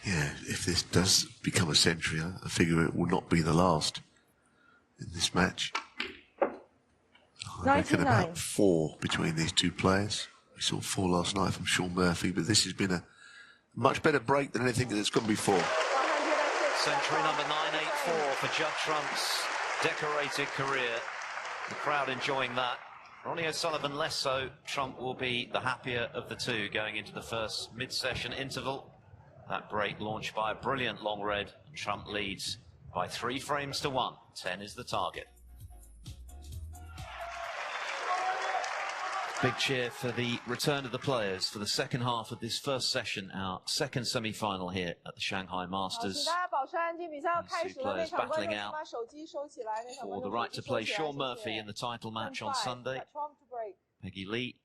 Yeah, if this does become a century, I figure it will not be the last in this match. I reckon about 4 between these two players. We saw 4 last night from Sean Murphy, but this has been a much better break than anything that's gone before. Century number 984 for Judd Trump's decorated career. The crowd enjoying that. Ronnie O'Sullivan less so. Trump will be the happier of the two going into the first mid-session interval. That break launched by a brilliant long red. Trump leads by 3 frames to 1. 10 is the target. Big cheer for the return of the players for the second half of this first session, our second semi-final here at the Shanghai Masters. These 2 players battling out for the right to play Sean Murphy in the title match on Sunday. Peggy Li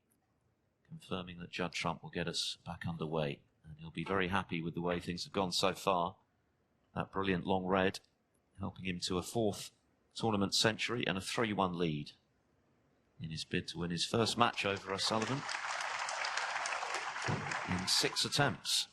confirming that Judd Trump will get us back underway. And he'll be very happy with the way things have gone so far. That brilliant long red helping him to a 4th tournament century and a 3-1 lead in his bid to win his first match over O'Sullivan in 6 attempts.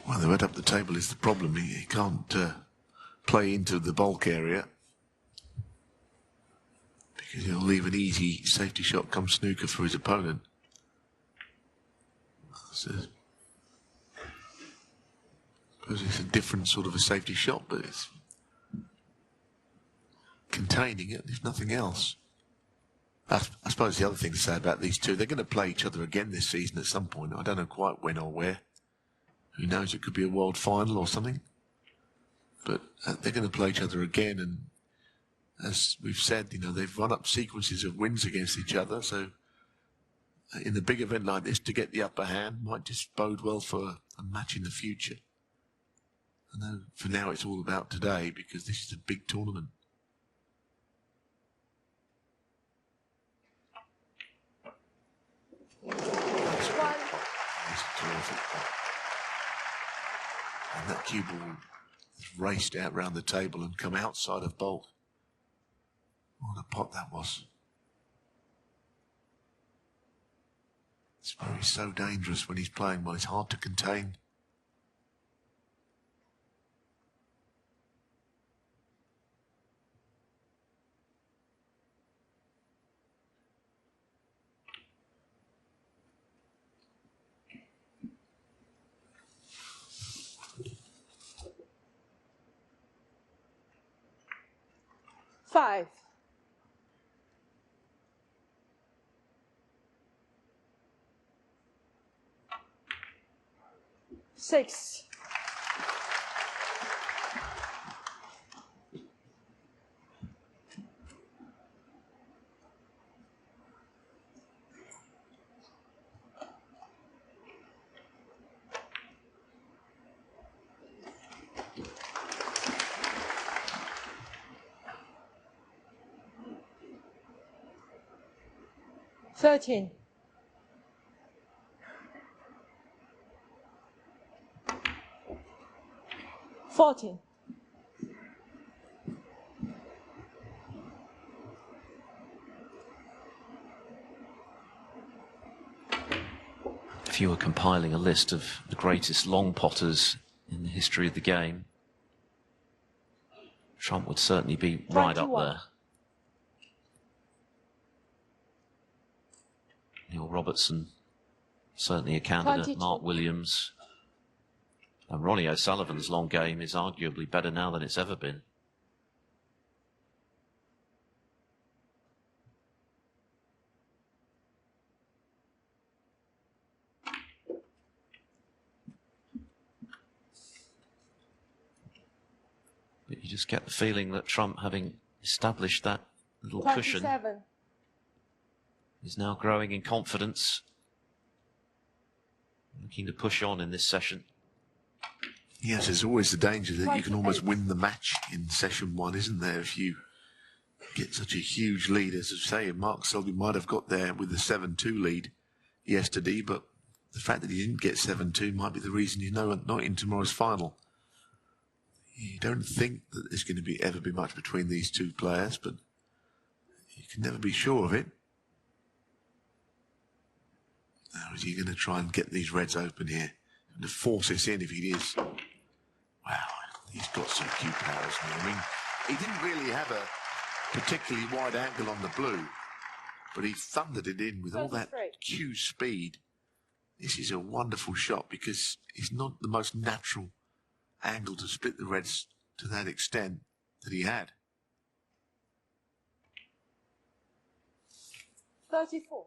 Well, the red up the table is the problem. He can't play into the bulk area because he'll leave an easy safety shot come snooker for his opponent. So, I suppose it's a different sort of a safety shot, but it's containing it, if nothing else. I suppose the other thing to say about these two, they're going to play each other again this season at some point. I don't know quite when or where. Who knows, it could be a world final or something. But they're going to play each other again, and as we've said, you know, they've run up sequences of wins against each other, so in a big event like this, to get the upper hand might just bode well for a match in the future. I know for now it's all about today, because this is a big tournament. That's terrific. And that cue ball has raced out round the table and come outside of bulk. What a pot that was. It's very so dangerous when he's playing well. It's hard to contain. 5. 6. 13. 14. If you were compiling a list of the greatest long potters in the history of the game, Trump would certainly be right up 21. there. Neal Robertson, certainly a candidate. 22. Mark Williams. And Ronnie O'Sullivan's long game is arguably better now than it's ever been. But you just get the feeling that Trump, having established that little cushion, 27. is now growing in confidence, looking to push on in this session. Yes, there's always the danger that you can 28. almost win the match in session 1, isn't there? If you get such a huge lead, as I say, Mark Selby might have got there with the 7-2 lead yesterday, but the fact that he didn't get 7-2 might be the reason he's not in tomorrow's final. You don't think that there's going to ever be much between these two players, but you can never be sure of it. Now, is he going to try and get these reds open here? And to force this in if he is. Wow, he's got some cue powers now. I mean, he didn't really have a particularly wide angle on the blue, but he thundered it in with all that cue speed. This is a wonderful shot because it's not the most natural angle to split the reds to that extent that he had. 34.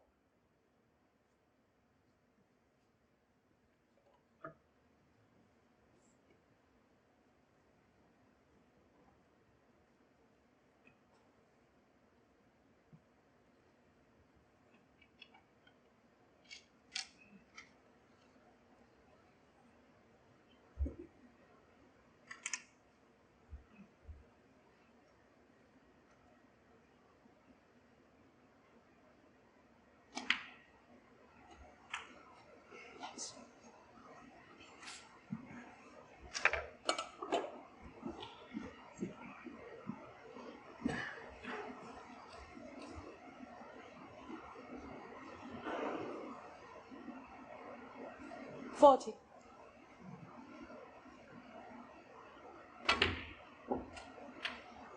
40.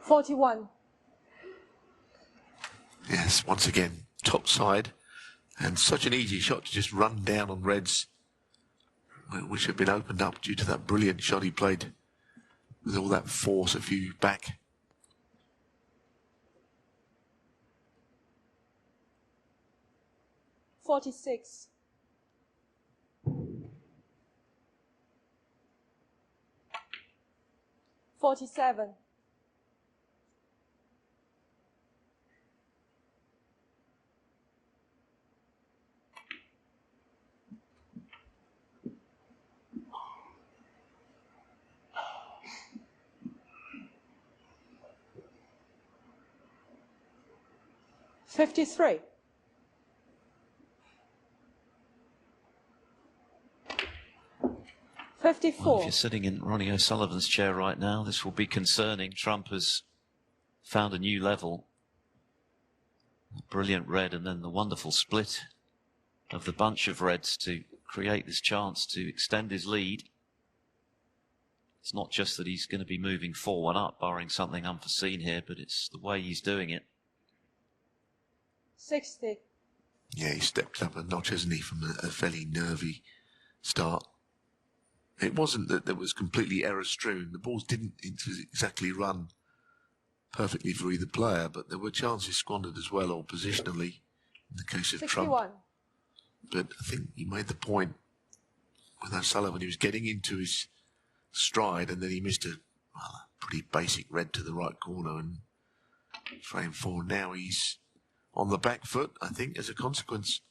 41. Yes, once again, top side. And such an easy shot to just run down on reds, which have been opened up due to that brilliant shot he played with all that force a few back. $46. 47. 53. 54. Well, if you're sitting in Ronnie O'Sullivan's chair right now, this will be concerning. Trump has found a new level. A brilliant red and then the wonderful split of the bunch of reds to create this chance to extend his lead. It's not just that he's going to be moving 4-1 up, barring something unforeseen here, but it's the way he's doing it. 60. Yeah, he stepped up a notch, hasn't he, from a fairly nervy start. It wasn't that was completely error-strewn. The balls didn't exactly run perfectly for either player, but there were chances squandered as well, or positionally, in the case of 61. Trump. But I think you made the point with O'Sullivan. He was getting into his stride, and then he missed a pretty basic red to the right corner, and frame 4. Now he's on the back foot, I think, as a consequence.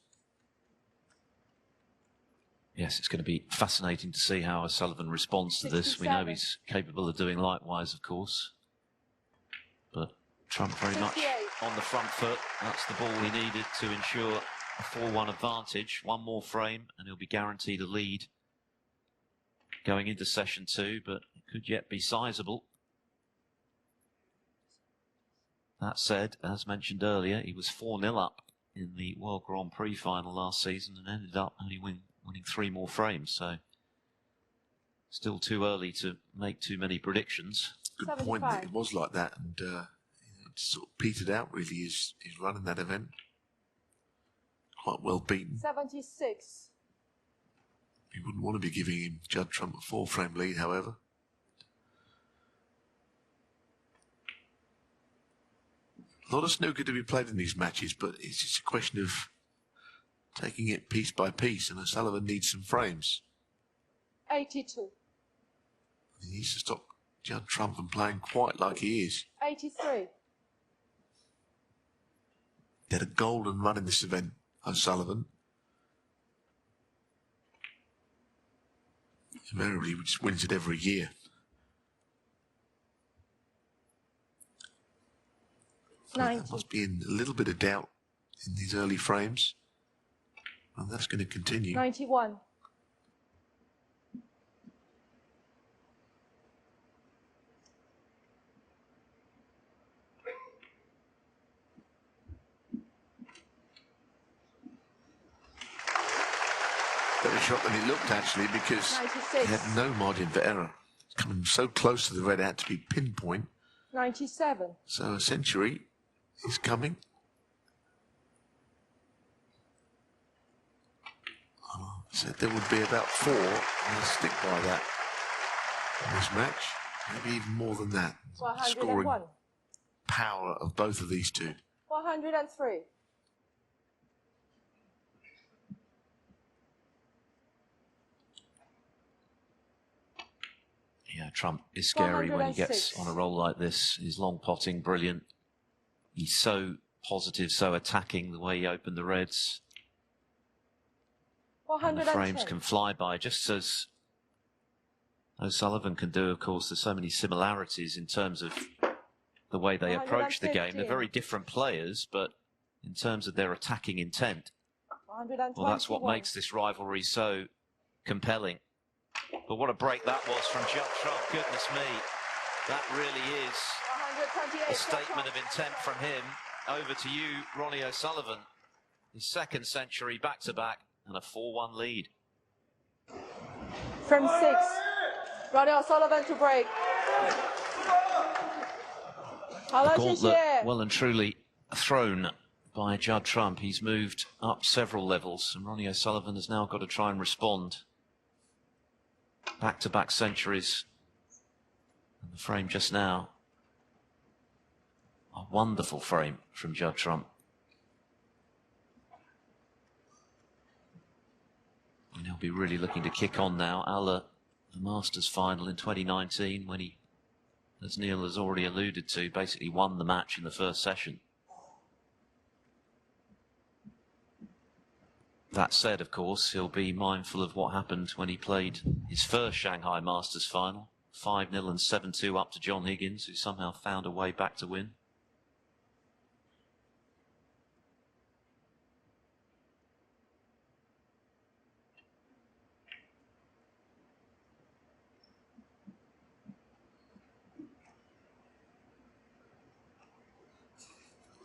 Yes, it's going to be fascinating to see how O'Sullivan responds to this. We know he's capable of doing likewise, of course. But Trump very much on the front foot. That's the ball he needed to ensure a 4-1 advantage. One more frame and he'll be guaranteed a lead going into session 2, but it could yet be sizable. That said, as mentioned earlier, he was 4-0 up in the World Grand Prix final last season and ended up only winning 3 more frames, so still too early to make too many predictions. Good 75. Point that it was like that, and it sort of petered out really his run in that event. Quite well beaten. 76. You wouldn't want to be giving him Judd Trump a 4-frame lead, however. A lot of snooker to be played in these matches, but it's just a question of taking it piece by piece, and O'Sullivan needs some frames. 82. He needs to stop Judd Trump from playing quite like he is. 83. He had a golden run in this event, O'Sullivan. Invariably, he just wins it every year. There must be a little bit of doubt in these early frames. And that's going to continue. 91. Better shot than it looked, actually, because 96. He had no margin for error. Coming so close to the red, it had to be pinpoint. 97. So a century is coming. Said there would be about 4, and I'll stick by that in this match. Maybe even more than that. Scoring power of both of these two. 103. Yeah, Trump is scary when he gets on a roll like this. His long potting, brilliant. He's so positive, so attacking the way he opened the reds. And the frames can fly by, just as O'Sullivan can do, of course. There's so many similarities in terms of the way they approach the game. They're very different players, but in terms of their attacking intent, well, that's what makes this rivalry so compelling. But what a break that was from Judd Trump. Goodness me, that really is a statement of intent from him. Over to you, Ronnie O'Sullivan. His second century back-to-back. And a 4-1 lead. From 6. Ronnie O'Sullivan to break. The gauntlet well and truly thrown by Judd Trump. He's moved up several levels, and Ronnie O'Sullivan has now got to try and respond. Back-to-back centuries. And the frame just now. A wonderful frame from Judd Trump. And he'll be really looking to kick on now, a la the Masters final in 2019, when he, as Neal has already alluded to, basically won the match in the first session. That said, of course, he'll be mindful of what happened when he played his first Shanghai Masters final, 5-0 and 7-2 up to John Higgins, who somehow found a way back to win.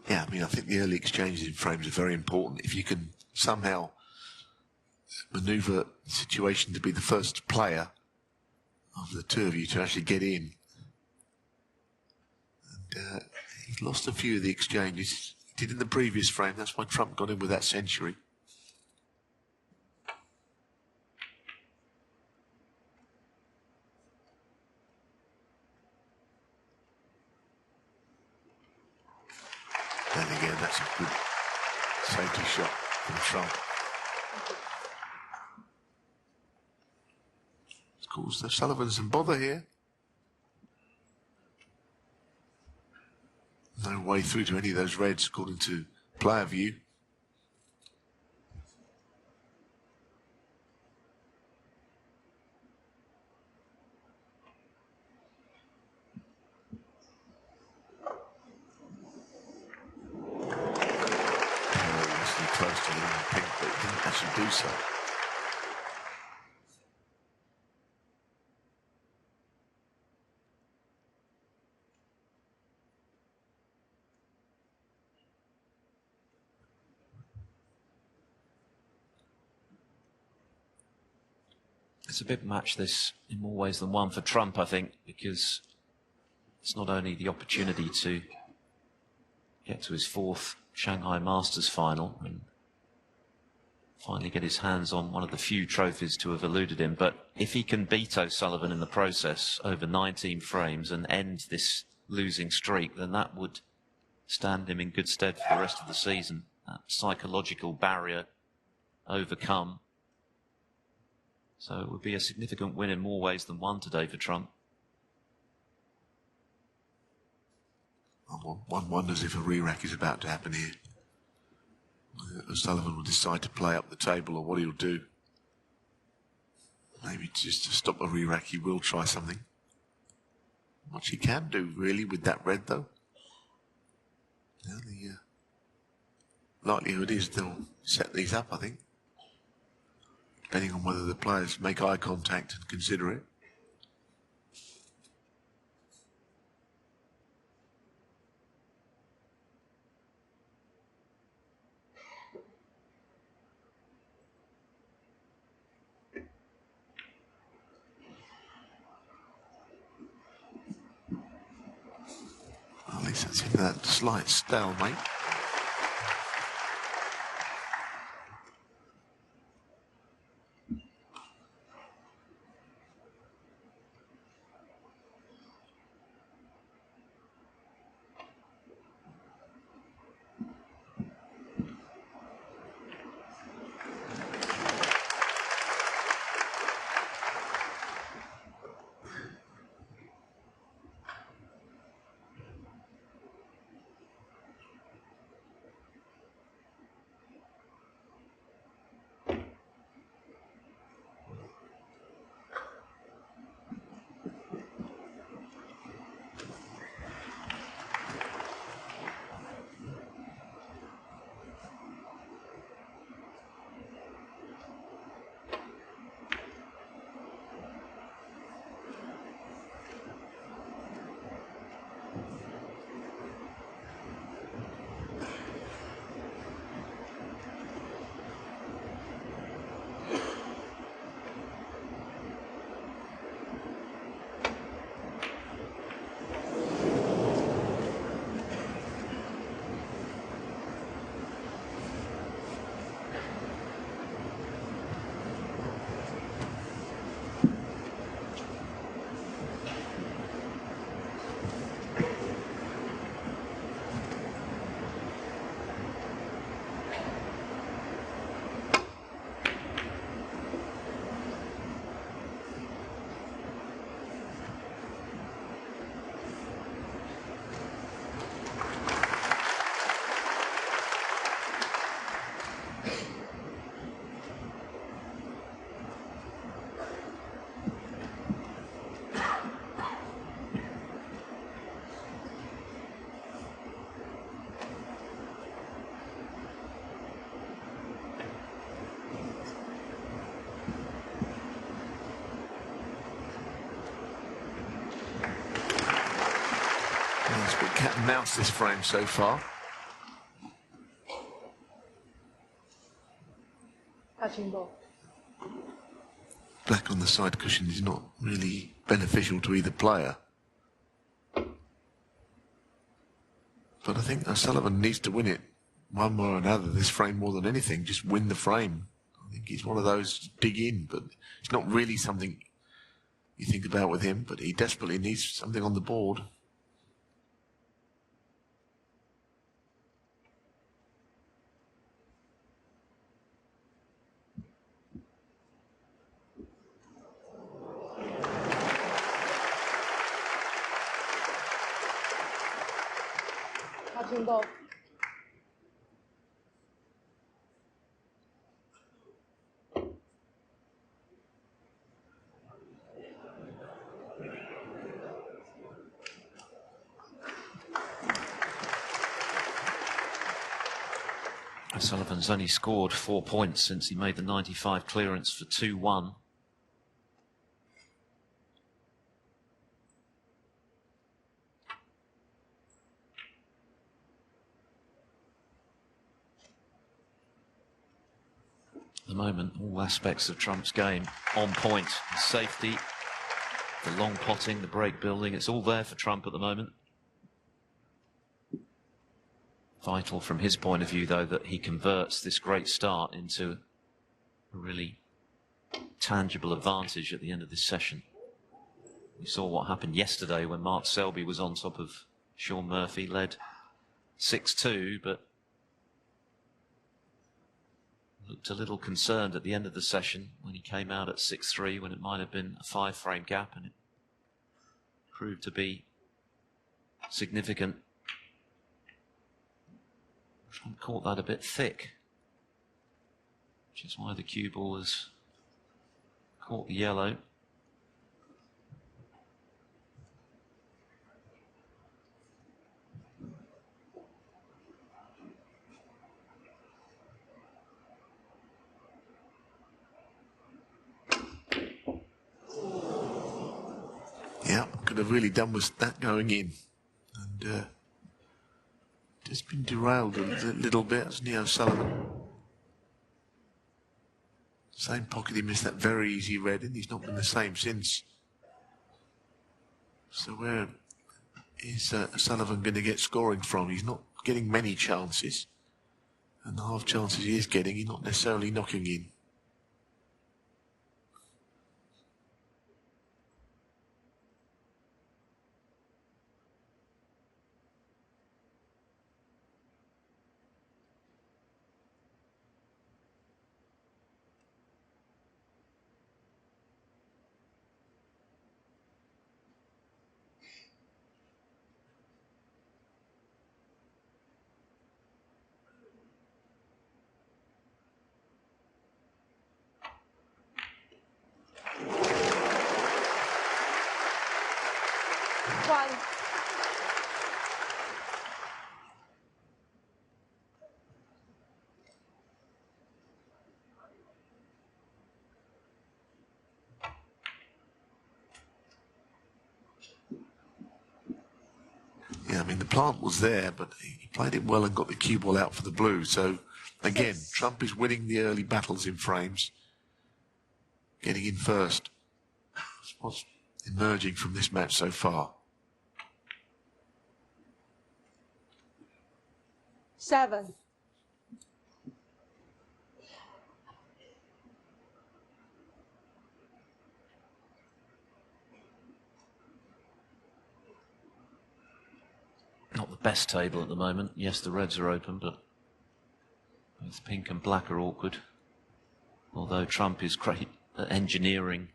Yeah, I mean, I think the early exchanges in frames are very important. If you can somehow manoeuvre the situation to be the first player of the two of you to actually get in. And he lost a few of the exchanges. He did in the previous frame. That's why Trump got in with that century. that's a good safety shot from Trump. Of course, the Sullivan's some bother here. No way through to any of those reds, according to player view. Close to the pink, but he didn't actually do so. It's a big match, this, in more ways than one for Trump, I think, because it's not only the opportunity to get to his 4th Shanghai Masters final and finally get his hands on one of the few trophies to have eluded him, but if he can beat O'Sullivan in the process over 19 frames and end this losing streak, then that would stand him in good stead for the rest of the season. That psychological barrier overcome. So it would be a significant win in more ways than one today for Trump. One wonders if a re-rack is about to happen here. O'Sullivan will decide to play up the table, or what he'll do. Maybe just to stop a re-rack, he will try something. Much he can do, really, with that red, though. Now, the likelihood is they'll set these up, I think. Depending on whether the players make eye contact and consider it. At least that's in that slight stalemate. It's been cat and mouse this frame so far. Touching ball. Black on the side cushion is not really beneficial to either player. But I think O'Sullivan needs to win it one way or another, this frame more than anything. Just win the frame. I think he's one of those dig in, but it's not really something you think about with him, but he desperately needs something on the board. 15 ball. Sullivan's only scored 4 points since he made the 95 clearance for 2-1. At the moment, all aspects of Trump's game on point. The safety, the long potting, the break building, it's all there for Trump at the moment. Vital from his point of view, though, that he converts this great start into a really tangible advantage at the end of this session. We saw what happened yesterday when Mark Selby was on top of Sean Murphy, led 6-2, but looked a little concerned at the end of the session when he came out at 6-3, when it might have been a 5-frame gap, and it proved to be significant. Trump caught that a bit thick, which is why the cue ball has caught the yellow. Yeah, could have really done with that going in. And just been derailed a little bit as Neal Sullivan. Same pocket he missed that very easy red in. He's not been the same since. So where is Sullivan going to get scoring from? He's not getting many chances. And the half chances he is getting, he's not necessarily knocking in. Yeah, I mean, the plant was there, but he played it well and got the cue ball out for the blue. So, again, Trump is winning the early battles in frames, getting in first. That's what's emerging from this match so far. 7. Not the best table at the moment. Yes, the reds are open, but both pink and black are awkward. Although Trump is great at engineering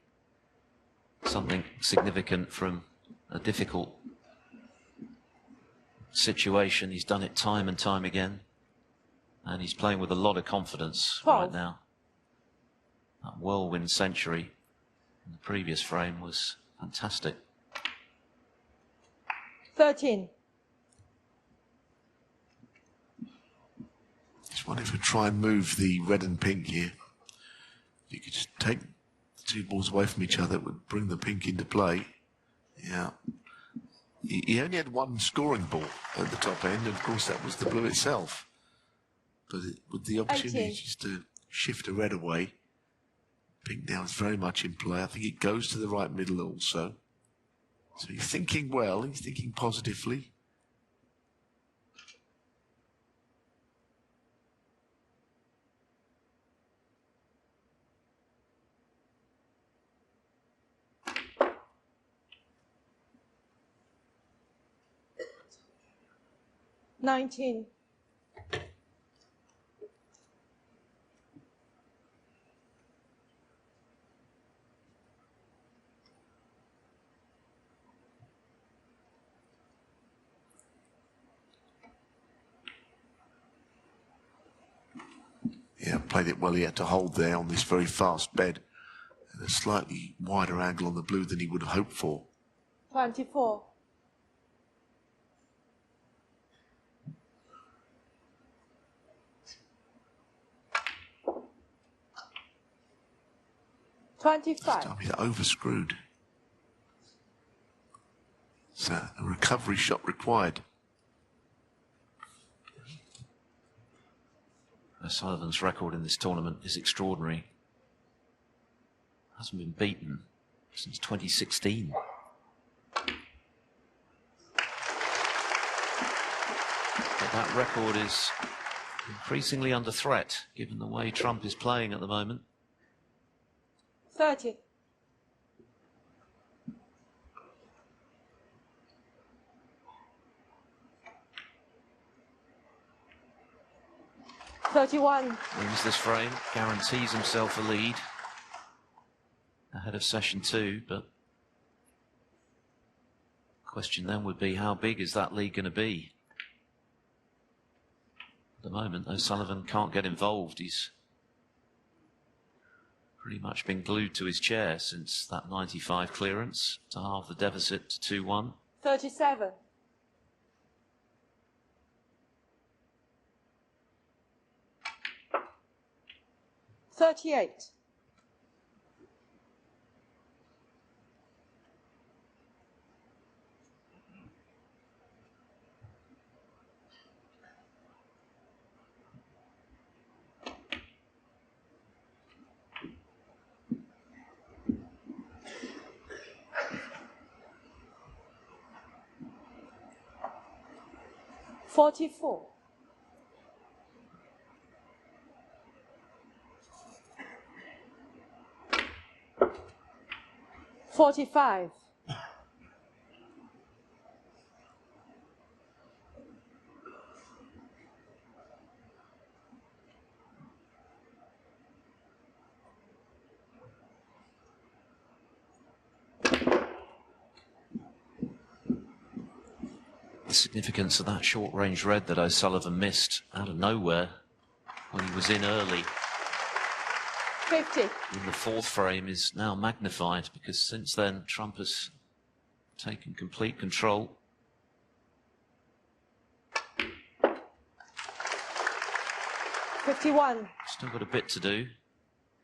something significant from a difficult situation. He's done it time and time again. And he's playing with a lot of confidence right now. That whirlwind century in the previous frame was fantastic. 13. Just wonder if we try and move the red and pink here. You could just take the two balls away from each other, it would bring the pink into play. Yeah. He only had one scoring ball at the top end, and of course that was the blue itself. But with the opportunity just to shift a red away, pink now is very much in play. I think it goes to the right middle also. So he's thinking well, he's thinking positively. $19. Yeah, played it well. He had to hold there on this very fast bed and a slightly wider angle on the blue than he would have hoped for. 24. This time he's overscrewed. So a recovery shot required. O'Sullivan's record in this tournament is extraordinary. Hasn't been beaten since 2016. But that record is increasingly under threat, given the way Trump is playing at the moment. 30. Wins this frame, guarantees himself a lead ahead of session 2, but the question then would be, how big is that lead going to be? At the moment, O'Sullivan can't get involved. He's pretty much been glued to his chair since that 95 clearance to halve the deficit to 2-1. 37. 38. $44. 45. The significance of that short-range red that O'Sullivan missed out of nowhere when he was in early 50. in the 4th frame is now magnified, because since then Trump has taken complete control. $51. Still got a bit to do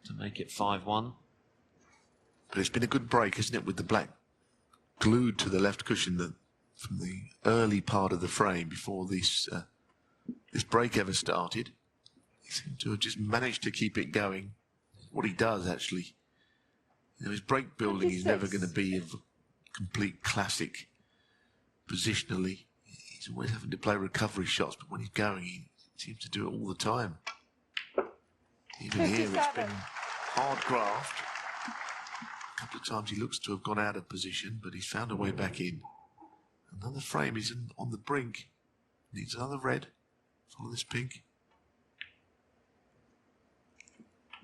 to make it 5-1. But it's been a good break, isn't it, with the black glued to the left cushion from the early part of the frame before this break ever started. He seemed to have just managed to keep it going. What he does, actually, you know, his break building is never going to be of complete classic positionally. He's always having to play recovery shots, but when he's going, he seems to do it all the time. Even here, it's been hard graft. A couple of times he looks to have gone out of position, but he's found a way back in. Another frame is on the brink. Needs another red. Follow this pink.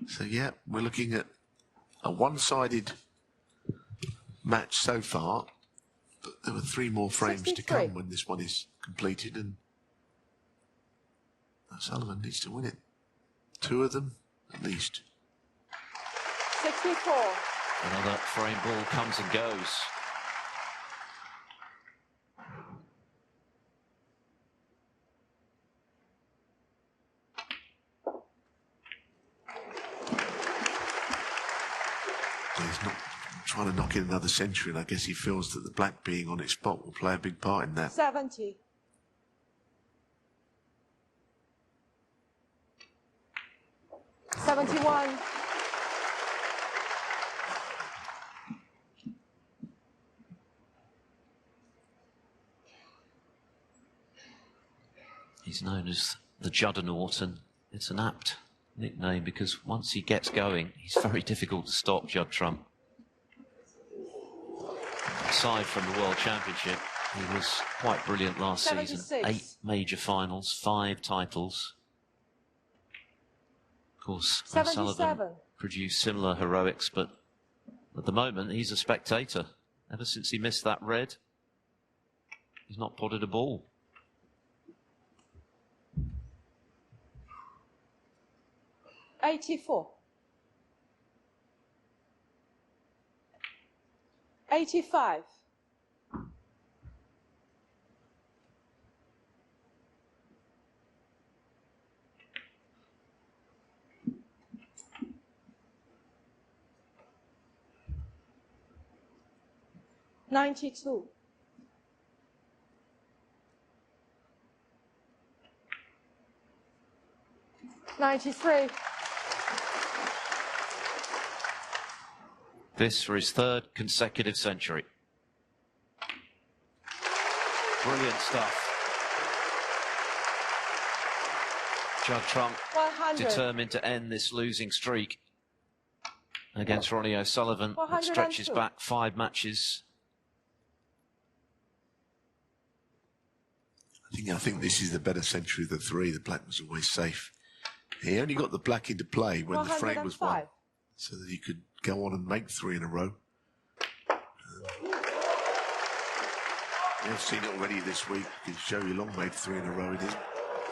So yeah, we're looking at a one-sided match so far, but there were 3 more frames 63. to come when this one is completed, and O'Sullivan needs to win it. 2 of them at least. 64. Another frame ball comes and goes. He's not trying to knock in another century, and I guess he feels that the black being on its spot will play a big part in that. 70. 71. He's known as the Juddanaut, and it's an apt nickname because once he gets going, he's very difficult to stop, Judd Trump. Aside from the World Championship, he was quite brilliant last 76. season. 8 major finals, 5 titles. Of course, O'Sullivan produced similar heroics, but at the moment, he's a spectator. Ever since he missed that red, he's not potted a ball. 84. 85. 92. 93. This for his third consecutive century. Brilliant stuff. Judd Trump 100. determined to end this losing streak against Ronnie O'Sullivan. It stretches 102. back 5 matches. I think this is the better century of the three. The black was always safe. He only got the black into play when the frame was won, 105. so that he could go on and make 3 in a row. We've seen it already this week because Joey Long made 3 in a row in his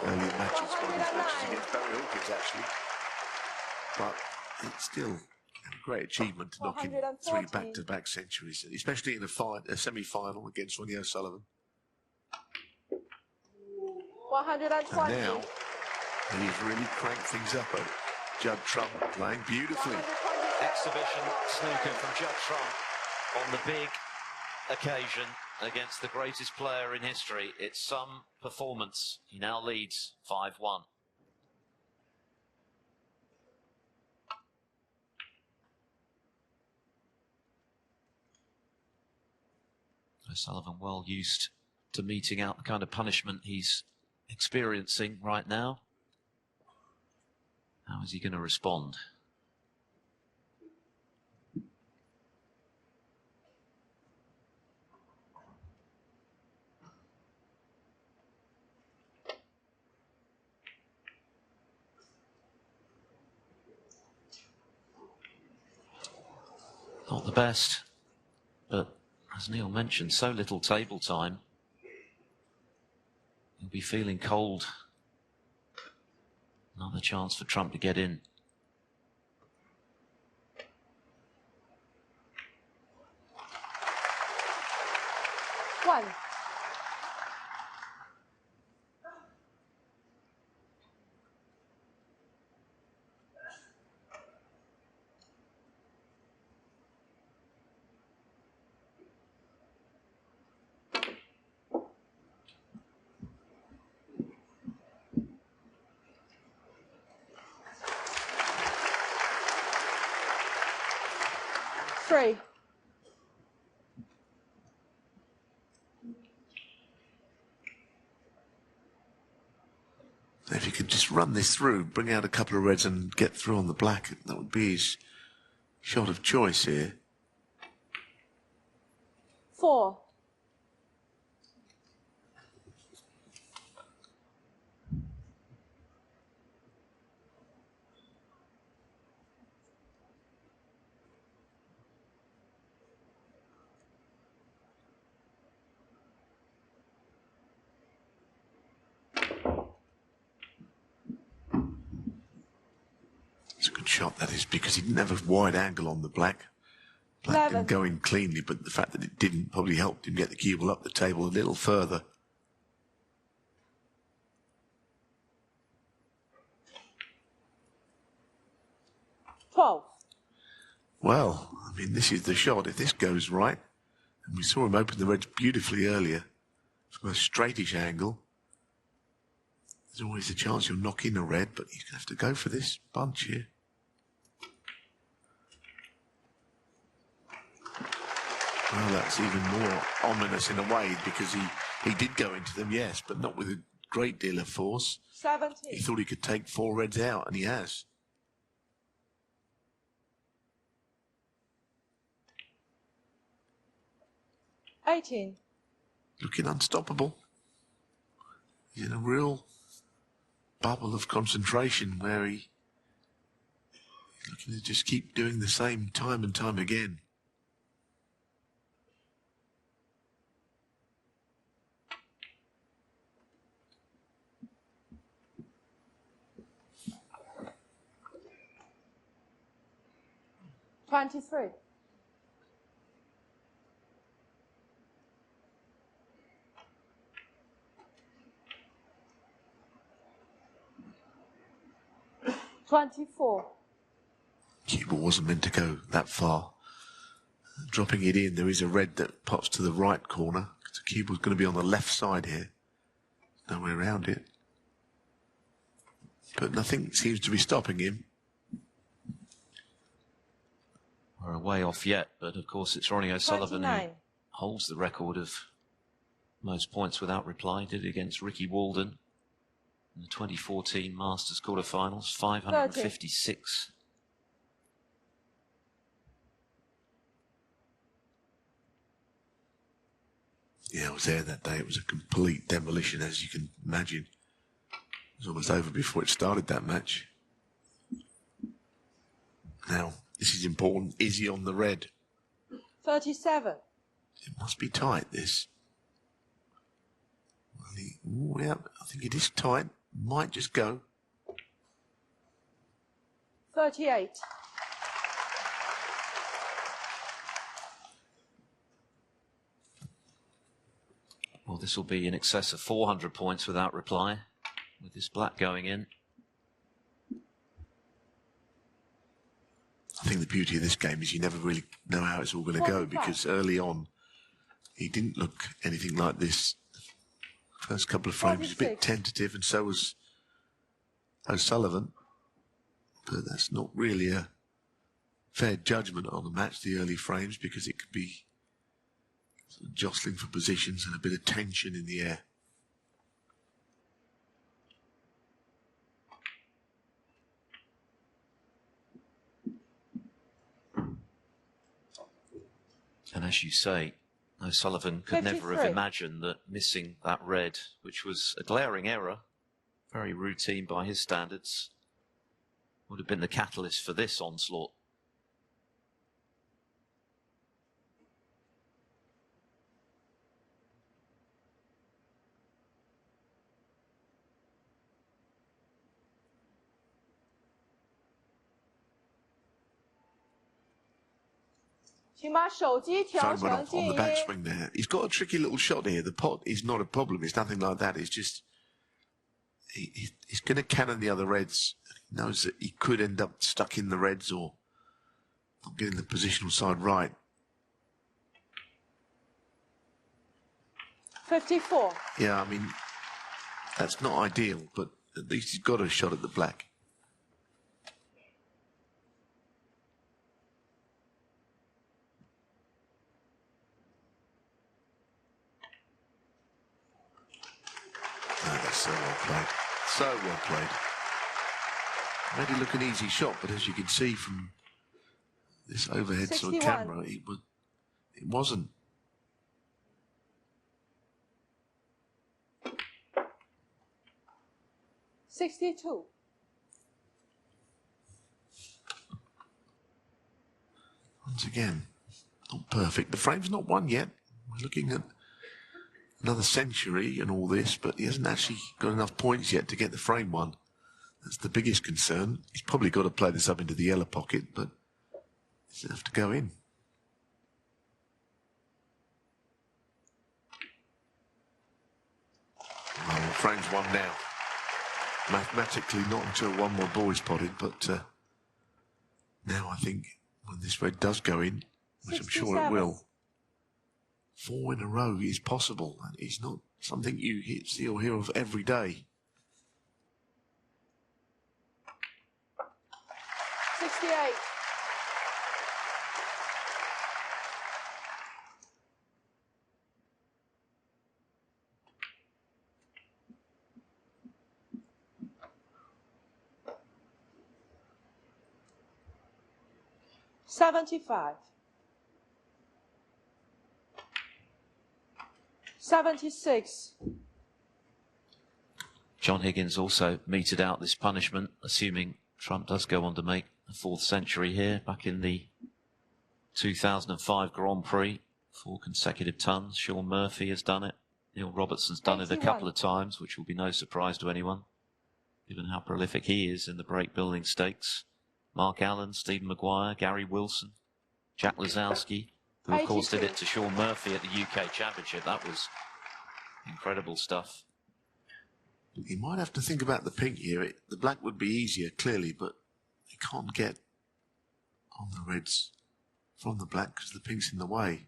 early matches, one of his matches against Barry Hawkins actually. But it's still a great achievement to knock in 3 back-to-back centuries, especially in a semi-final against Ronnie O'Sullivan. 120. And now he's really cranked things up. Judd Trump playing beautifully. Exhibition snooker from Judd Trump on the big occasion against the greatest player in history. It's some performance. He now leads 5-1. O'Sullivan well used to meting out the kind of punishment he's experiencing right now. How is he going to respond? Not the best, but as Neal mentioned, so little table time. He'll be feeling cold. Another chance for Trump to get in. One. Three. If he could just run this through, bring out a couple of reds and get through on the black, that would be his shot of choice here. 4. It's a good shot, that is, because he didn't have a wide angle on the black. Black didn't go in cleanly, but the fact that it didn't probably helped him get the cue ball up the table a little further. Well, I mean, this is the shot. If this goes right, and we saw him open the reds beautifully earlier from a straightish angle, there's always a chance you'll knock in a red, but he's going to have to go for this bunch here. Well, that's even more ominous in a way, because he did go into them, yes, but not with a great deal of force. 17. He thought he could take 4 reds out, and he has. $18. Looking unstoppable. He's in a real bubble of concentration where he's looking to just keep doing the same time and time again. 23. Cue ball wasn't meant to go that far. Dropping it in, there is a red that pops to the right corner. The cue ball's going to be on the left side here. No way around it. But nothing seems to be stopping him. We're a way off yet, but of course it's Ronnie O'Sullivan 29. who holds the record of most points without reply. Did it against Ricky Walden in the 2014 Masters quarterfinals, 556. Yeah, I was there that day. It was a complete demolition, as you can imagine. It was almost over before it started, that match. Now, this is important. Is he on the red? 37. It must be tight, this. Well, yeah, I think it is tight. Might just go. 38. Well, this will be in excess of 400 points without reply, with this black going in. I think the beauty of this game is you never really know how it's all going to go, because early on, he didn't look anything like this. First couple of frames, he was a bit tentative, and so was O'Sullivan. But that's not really a fair judgment on the match, the early frames, because it could be sort of jostling for positions and a bit of tension in the air. And as you say, O'Sullivan could never have 53. imagined that missing that red, which was a glaring error, very routine by his standards, would have been the catalyst for this onslaught.请把手机调 Phone went 成 off on 静 the 音。 backswing there. He's got a tricky little shot here. The pot is not a problem. It's nothing like that. It's just he's going to cannon the other reds. He knows that he could end up stuck in the reds or not getting the positional side right. 54. Yeah, I mean, that's not ideal, but at least he's got a shot at the black. Oh, that's so well played. So well played. Made it look an easy shot, but as you can see from this overhead sort of 61. camera, it wasn't. Once again, not perfect. The frame's not won yet. We're looking at another century and all this, but he hasn't actually got enough points yet to get the frame won. That's the biggest concern. He's probably got to play this up into the yellow pocket, but he's have to go in. Well, the frame's won now. Mathematically, not until one more ball is potted, but now I think when this red does go in, which I'm sure it will, 4 in a row is possible, and it's not something you see or hear of every day. 68. $75. 76. John Higgins also meted out this punishment, assuming Trump does go on to make a 4th century here, back in the 2005 Grand Prix, 4 consecutive tons. Sean Murphy has done it. Neil Robertson's done it a couple of times, which will be no surprise to anyone, given how prolific he is in the break building stakes. Mark Allen, Stephen Maguire, Gary Wilson, Jack Lazowski, who of course 82. did it to Sean Murphy at the UK Championship. That was incredible stuff. He might have to think about the pink here. The black would be easier, clearly, but he can't get on the reds from the black because the pink's in the way.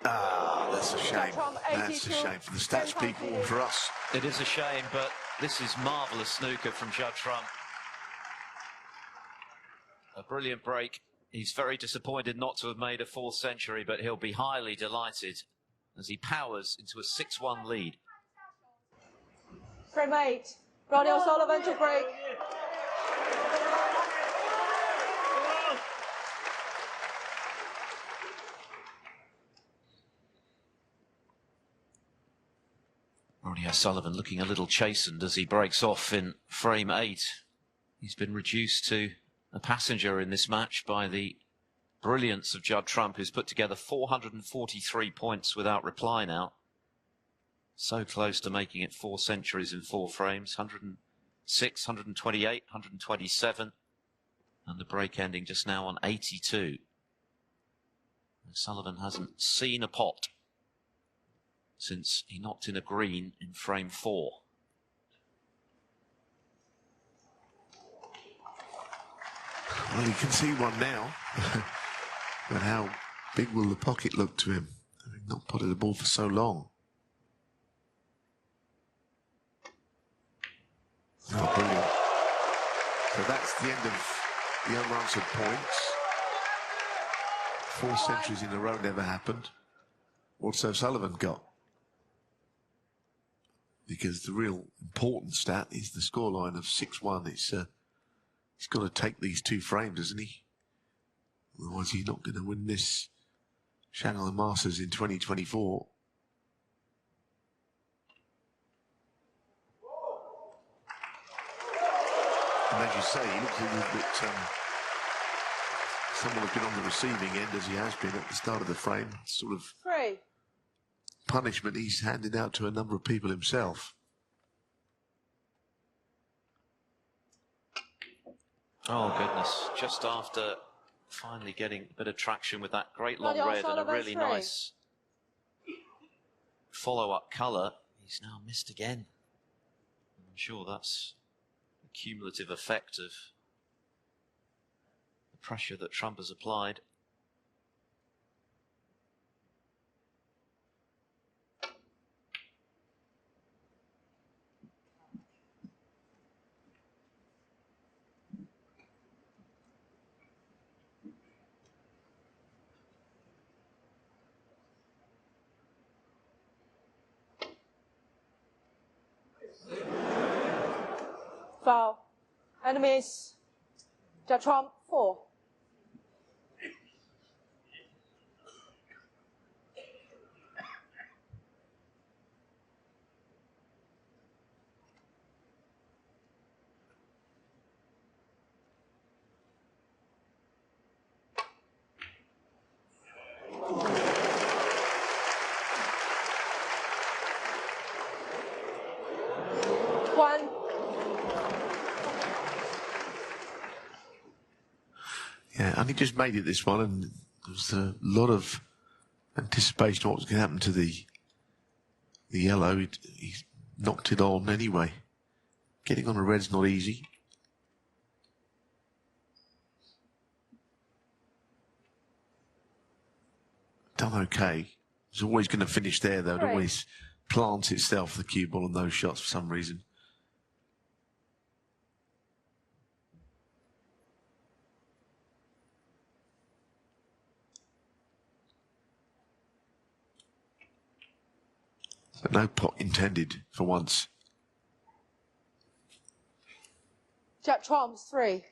Ah, that's a shame. That's a shame for the stats people and for us. It is a shame, but this is marvellous snooker from Judd Trump. A brilliant break. He's very disappointed not to have made a 4th century, but he'll be highly delighted as he powers into a 6-1 lead. Frame 8. Ronnie O'Sullivan to break. Ronnie O'Sullivan looking a little chastened as he breaks off in frame 8. He's been reduced to a passenger in this match by the brilliance of Judd Trump, who's put together 443 points without reply now. So close to making it 4 centuries in 4 frames. 106, 128, 127. And the break ending just now on 82. O'Sullivan hasn't seen a pot since he knocked in a green in frame 4. Well, you can see one now. But how big will the pocket look to him, having not potted the ball for so long? Oh, brilliant. So that's the end of the unanswered points. 4 centuries in a row never happened. What's O'Sullivan got? Because the real important stat is the scoreline of 6-1. He's got to take these 2 frames, isn't he? Otherwise, he's not going to win this Shanghai Masters in 2024. And as you say, he looks a little bit... someone has been on the receiving end, as he has been at the start of the frame. Sort of 3. punishment he's handed out to a number of people himself. Oh, goodness. Just after finally getting a bit of traction with that great long Ronnie red and a really O'Sullivan, 3. nice follow-up colour, he's now missed again. I'm sure that's a cumulative effect of the pressure that Trump has applied. Foul. Enemies. Judd Trump 4. Yeah, and he just made it this one, and there was a lot of anticipation of what was going to happen to the yellow. He knocked it on anyway. Getting on a red's not easy. Done okay. It's always going to finish there, though. It always plants itself, the cue ball, on those shots for some reason. So no pot intended for once. Judd Trump's 3.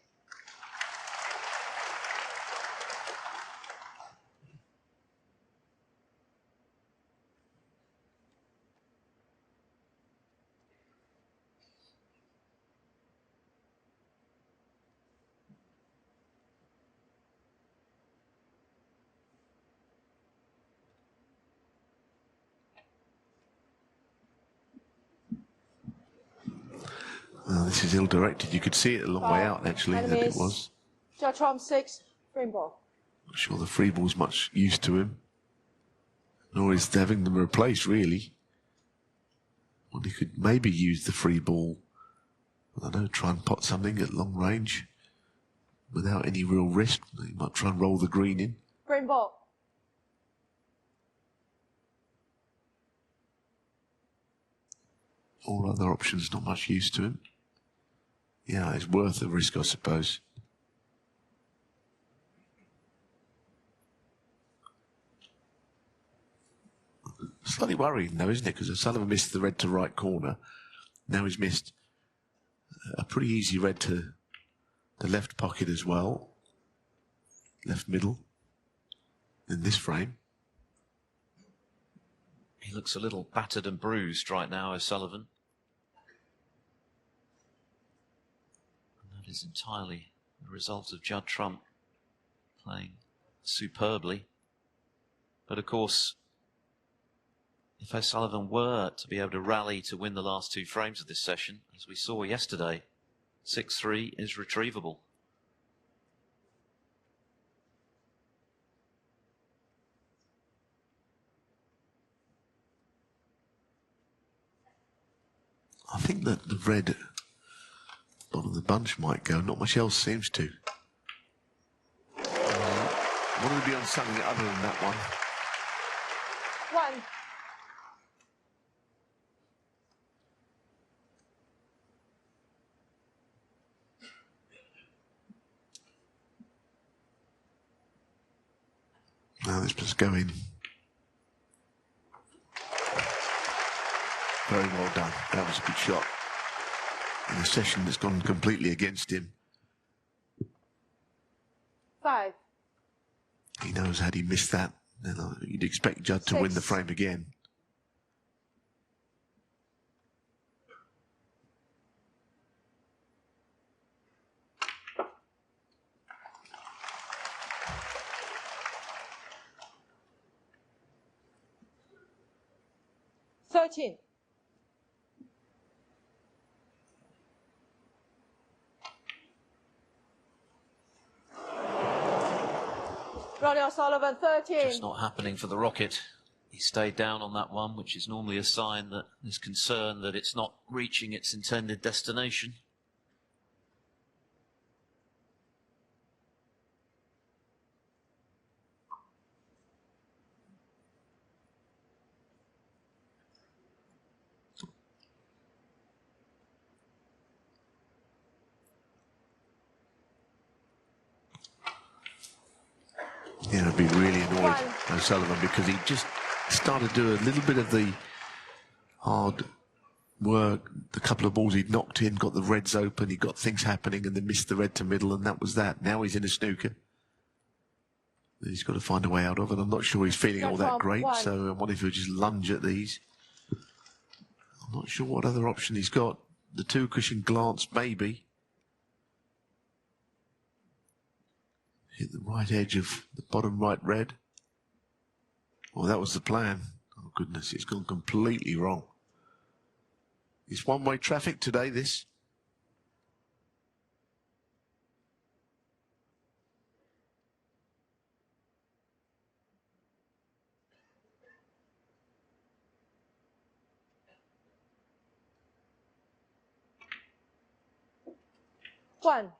Well, this is ill-directed. You could see it a long way out, actually, that it was. Judd Trump 6. Green ball. Not sure the free ball's much use to him. Nor is having them replaced, really. Well, he could maybe use the free ball, I don't know, try and pot something at long range without any real risk. He might try and roll the green in. Green ball. All other options, not much use to him. Yeah, it's worth the risk, I suppose. Slightly worrying, though, isn't it? Because O'Sullivan missed the red to right corner. Now he's missed a pretty easy red to the left pocket as well. Left middle in this frame. He looks a little battered and bruised right now, O'Sullivan. And that is entirely the result of Judd Trump playing superbly. But of course, if O'Sullivan were to be able to rally to win the last two frames of this session, as we saw yesterday, 6-3 is retrievable. I think that the red bottom of the bunch might go. Not much else seems to. Wanted to be on something other than that one. One. Now this must go in. Very well done. That was a good shot. In a session that's gone completely against him. 5. He knows had he missed that, then you'd expect Judd to win the frame again. Thirteen. Ronnie O'Sullivan, 13. Just not happening for the Rocket. He stayed down on that one, which is normally a sign that there's concern that it's not reaching its intended destination. Yeah, I'd be really annoyed, O'Sullivan, because he just started to do a little bit of the hard work. The couple of balls he'd knocked in, got the reds open, he got things happening, and then missed the red to middle, and that was that. Now he's in a snooker that he's got to find a way out of, and I'm not sure he's feeling all that great, so I wonder if he'll just lunge at these. I'm not sure what other option he's got. The two cushion glance, maybe. Hit the right edge of the bottom right red. Well, that was the plan. Oh, goodness, it's gone completely wrong. It's one-way traffic today, this. One.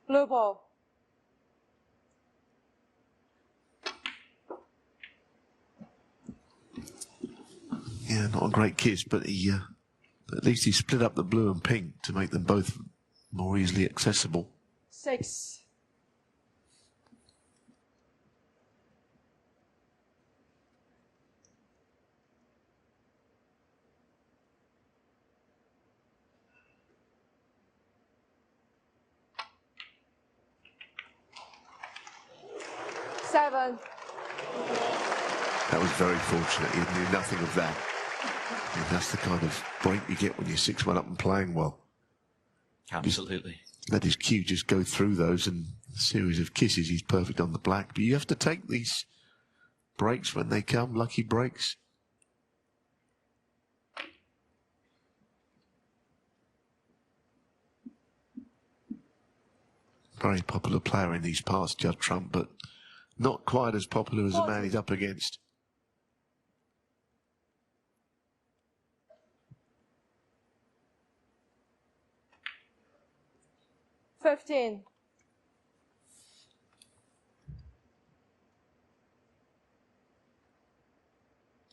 Blue ball. Yeah, not a great kiss, but he at least he split up the blue and pink to make them both more easily accessible. 6. Seven. That was very fortunate. He knew nothing of that. And that's the kind of break you get when you're 6-1 up and playing well. Absolutely. Let his cue just go through those, and a series of kisses, he's perfect on the black. But you have to take these breaks when they come, lucky breaks. Very popular player in these parts, Judd Trump, but not quite as popular as the man he's up against.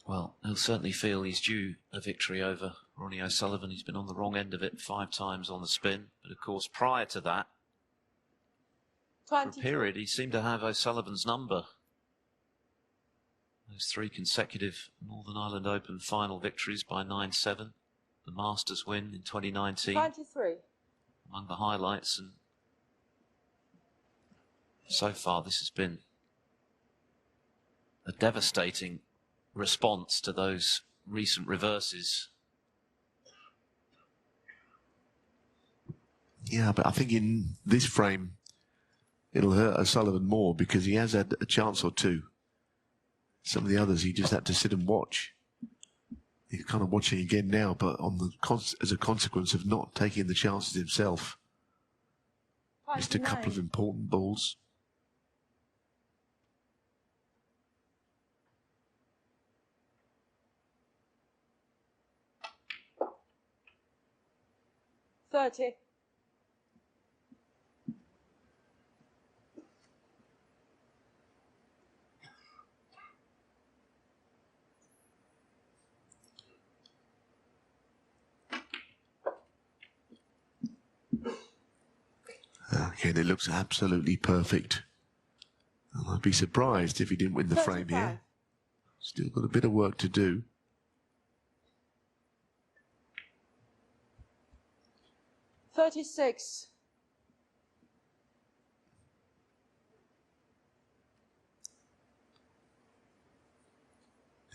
Well, he'll certainly feel he's due a victory over Ronnie O'Sullivan. He's been on the wrong end of it 5 times on the spin. But of course, prior to that, for a period, he seemed to have O'Sullivan's number. Those 3 consecutive Northern Ireland Open final victories by 9-7. The Masters win in 2019. 23. Among the highlights. And so far, this has been a devastating response to those recent reverses. Yeah, but I think in this frame, it'll hurt O'Sullivan more because he has had a chance or two. Some of the others, he just had to sit and watch. He's kind of watching again now, but on the as a consequence of not taking the chances himself. Missed a couple of important balls. Again, it looks absolutely perfect. And I'd be surprised if he didn't win the frame here. Still got a bit of work to do.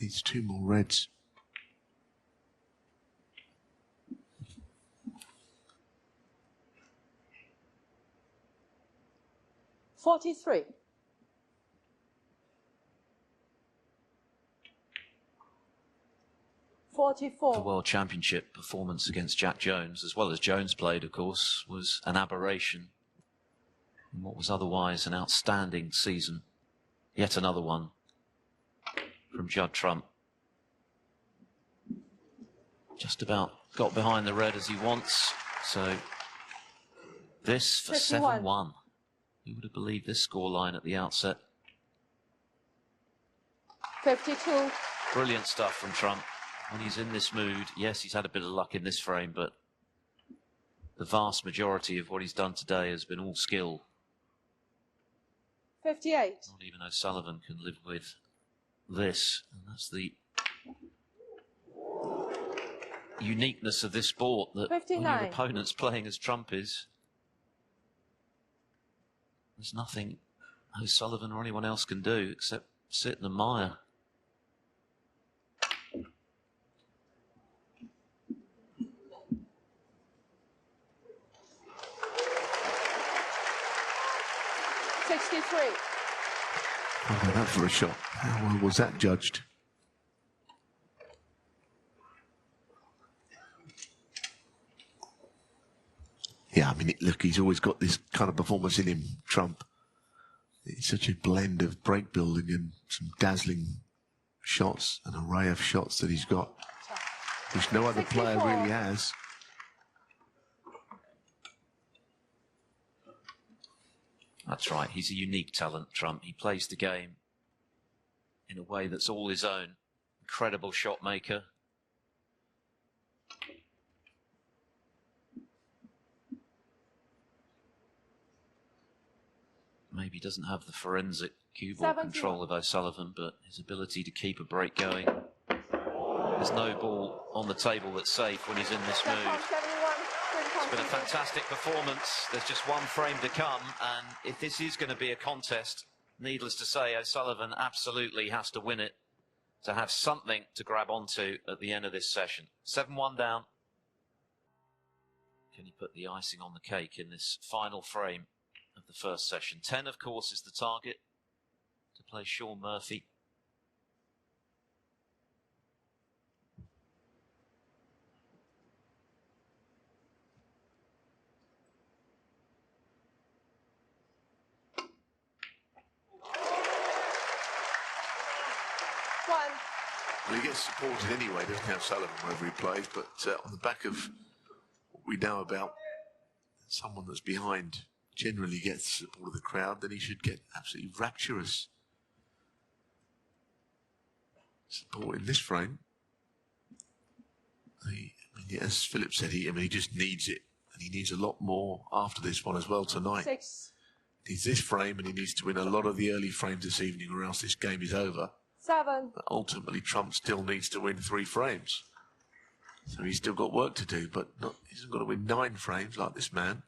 Needs 2 more reds. The World Championship performance against Jack Jones, as well as Jones played, of course, was an aberration in what was otherwise an outstanding season. Yet another one from Judd Trump. Just about got behind the red as he wants. So this for 7-1. Who would have believed this scoreline at the outset? 52. Brilliant stuff from Trump. When he's in this mood, yes, he's had a bit of luck in this frame, but the vast majority of what he's done today has been all skill. 58. Not even O'Sullivan can live with this. And that's the uniqueness of this sport, that 59. when your opponent's playing as Trump is, there's nothing O'Sullivan or anyone else can do except sit and admire. Oh, that for a shot. How well was that judged? Yeah, I mean, look, he's always got this kind of performance in him, Trump. It's such a blend of break building and some dazzling shots, an array of shots that he's got, which no other player really has. That's right, he's a unique talent, Trump. He plays the game in a way that's all his own. Incredible shot maker. Maybe doesn't have the forensic cue ball control of O'Sullivan, but his ability to keep a break going. There's no ball on the table that's safe when he's in this mood. It's been a fantastic performance. There's just one frame to come, and if this is going to be a contest, needless to say, O'Sullivan absolutely has to win it to have something to grab onto at the end of this session. 7-1 down. Can he put the icing on the cake in this final frame of the first session? 10, of course, is the target to play Sean Murphy. Well, he gets supported anyway, doesn't have Sullivan wherever he plays, but on the back of what we know about someone that's behind generally gets the support of the crowd, then he should get absolutely rapturous support in this frame. As Philip said, he just needs it, and he needs a lot more after this one as well tonight. 6. He needs this frame, and he needs to win a lot of the early frames this evening, or else this game is over. 7. But ultimately, Trump still needs to win 3 frames. So he's still got work to do, but he hasn't got to win 9 frames like this man.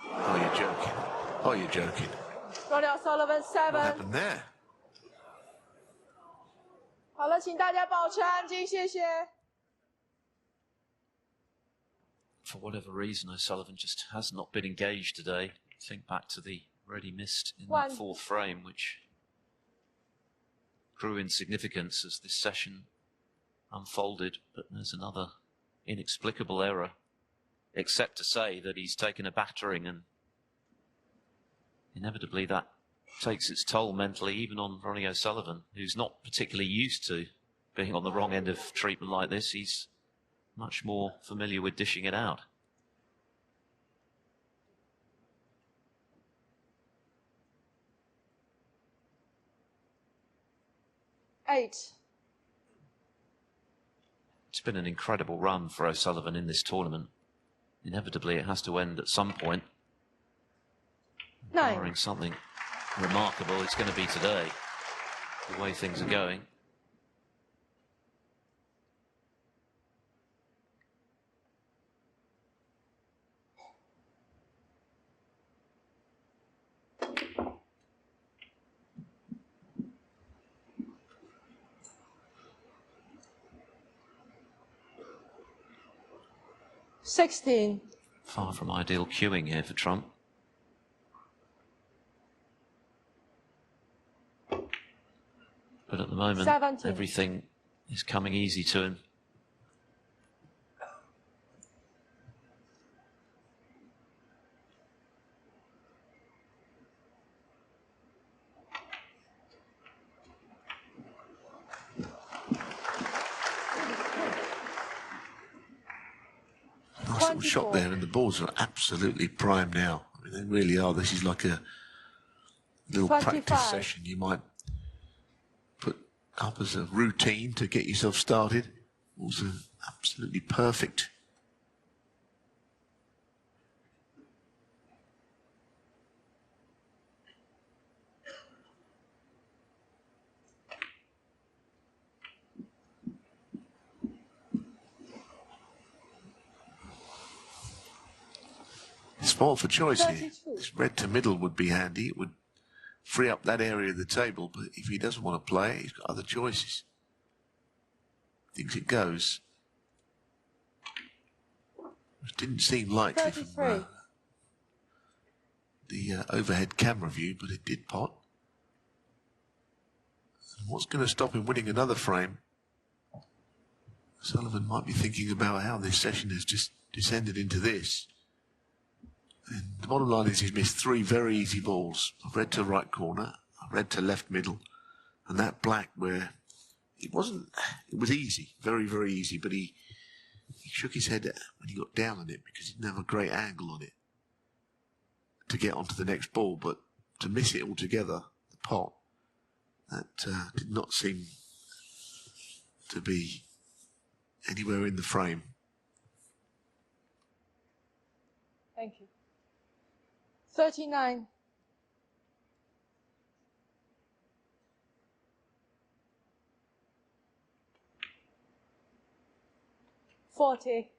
Oh, you're joking. Oh, you're joking. Ronnie Sullivan 7. What happened there? 好了，请大家保持安静，谢谢。 For whatever reason, O'Sullivan just has not been engaged today. Think back to the red he missed in that 4th frame, which grew in significance as this session unfolded. But there's another inexplicable error, except to say that he's taken a battering, and inevitably that takes its toll mentally, even on Ronnie O'Sullivan, who's not particularly used to being on the wrong end of treatment like this. He's much more familiar with dishing it out. It's been an incredible run for O'Sullivan in this tournament. Inevitably, it has to end at some point. 9. Barring something remarkable, it's going to be today, the way things are going. Far from ideal cueing here for Trump. But at the moment, 17. everything is coming easy to him. Nice little shot there, and the balls are absolutely prime now. I mean, they really are. This is like a little 25. practice session you might put up as a routine to get yourself started. Also absolutely perfect. Sport for choice here. This red to middle would be handy. It would free up that area of the table, but if he doesn't want to play, he's got other choices. Thinks it goes. It didn't seem likely from the overhead camera view, but it did pot. And what's going to stop him winning another frame? Sullivan might be thinking about how this session has just descended into this. And the bottom line is he's missed 3 very easy balls. A red to right corner, a red to left middle, and that black where it was easy, very, very easy, but he shook his head when he got down on it because he didn't have a great angle on it to get onto the next ball, but to miss it altogether, the pot, that did not seem to be anywhere in the frame. Thank you. 39. 40.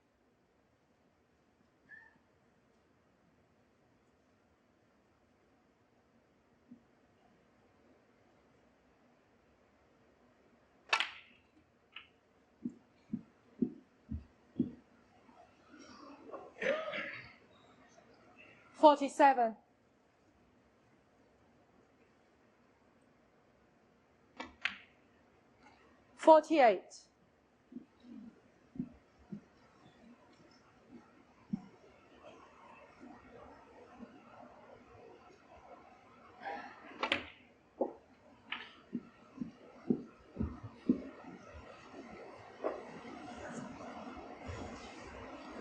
47. 48. 50.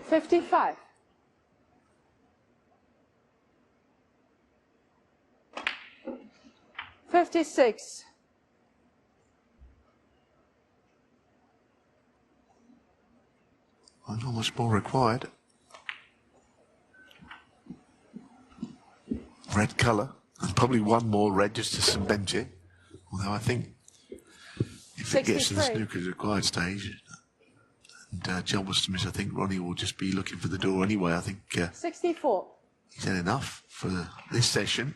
55. $56. Well, not much more required. Red colour, and probably one more red just to cement it. Although I think if it gets to the snooker required stage, and Judd was to miss, I think Ronnie will just be looking for the door anyway. I think 64. He's had enough for this session.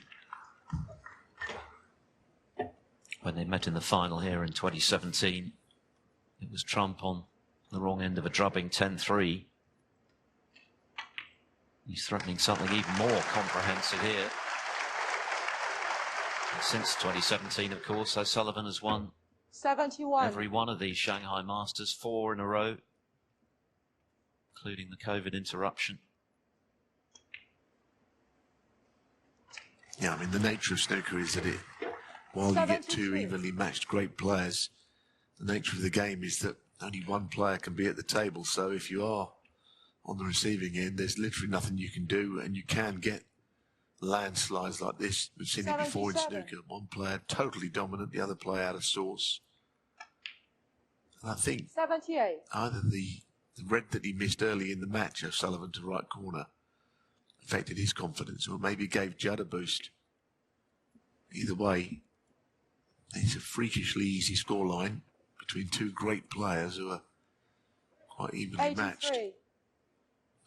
When they met in the final here in 2017, it was Trump on the wrong end of a drubbing 10-3. He's threatening something even more comprehensive here. And since 2017, of course, O'Sullivan has won 71. every one of these Shanghai Masters, 4 in a row, including the COVID interruption. Yeah, I mean, the nature of snooker is that while you get two evenly matched great players, the nature of the game is that only one player can be at the table. So if you are on the receiving end, there's literally nothing you can do, and you can get landslides like this. We've seen it before in snooker. One player totally dominant, the other player out of sorts. And I think 78. either the red that he missed early in the match, O'Sullivan to right corner, affected his confidence, or maybe gave Judd a boost. Either way, it's a freakishly easy scoreline between two great players who are quite evenly matched.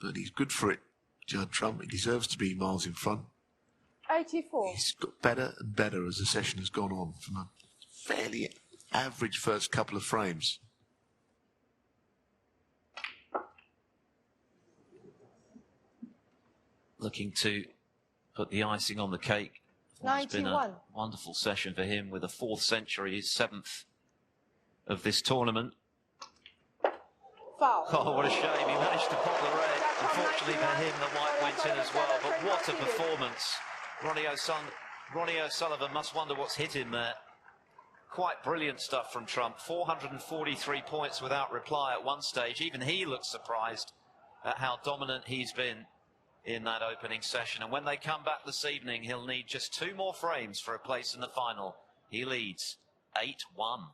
But he's good for it, Judd Trump. He deserves to be miles in front. 84. He's got better and better as the session has gone on, from a fairly average first couple of frames. Looking to put the icing on the cake. It's been a wonderful session for him with a 4th century, his 7th of this tournament. Foul. Oh, what a shame. He managed to pop the red. Unfortunately for him, the white went in as well. But what a performance. Ronnie O'Sullivan must wonder what's hit him there. Quite brilliant stuff from Trump. 443 points without reply at one stage. Even he looks surprised at how dominant he's been in that opening session. And when they come back this evening, he'll need just 2 more frames for a place in the final. He leads 8-1.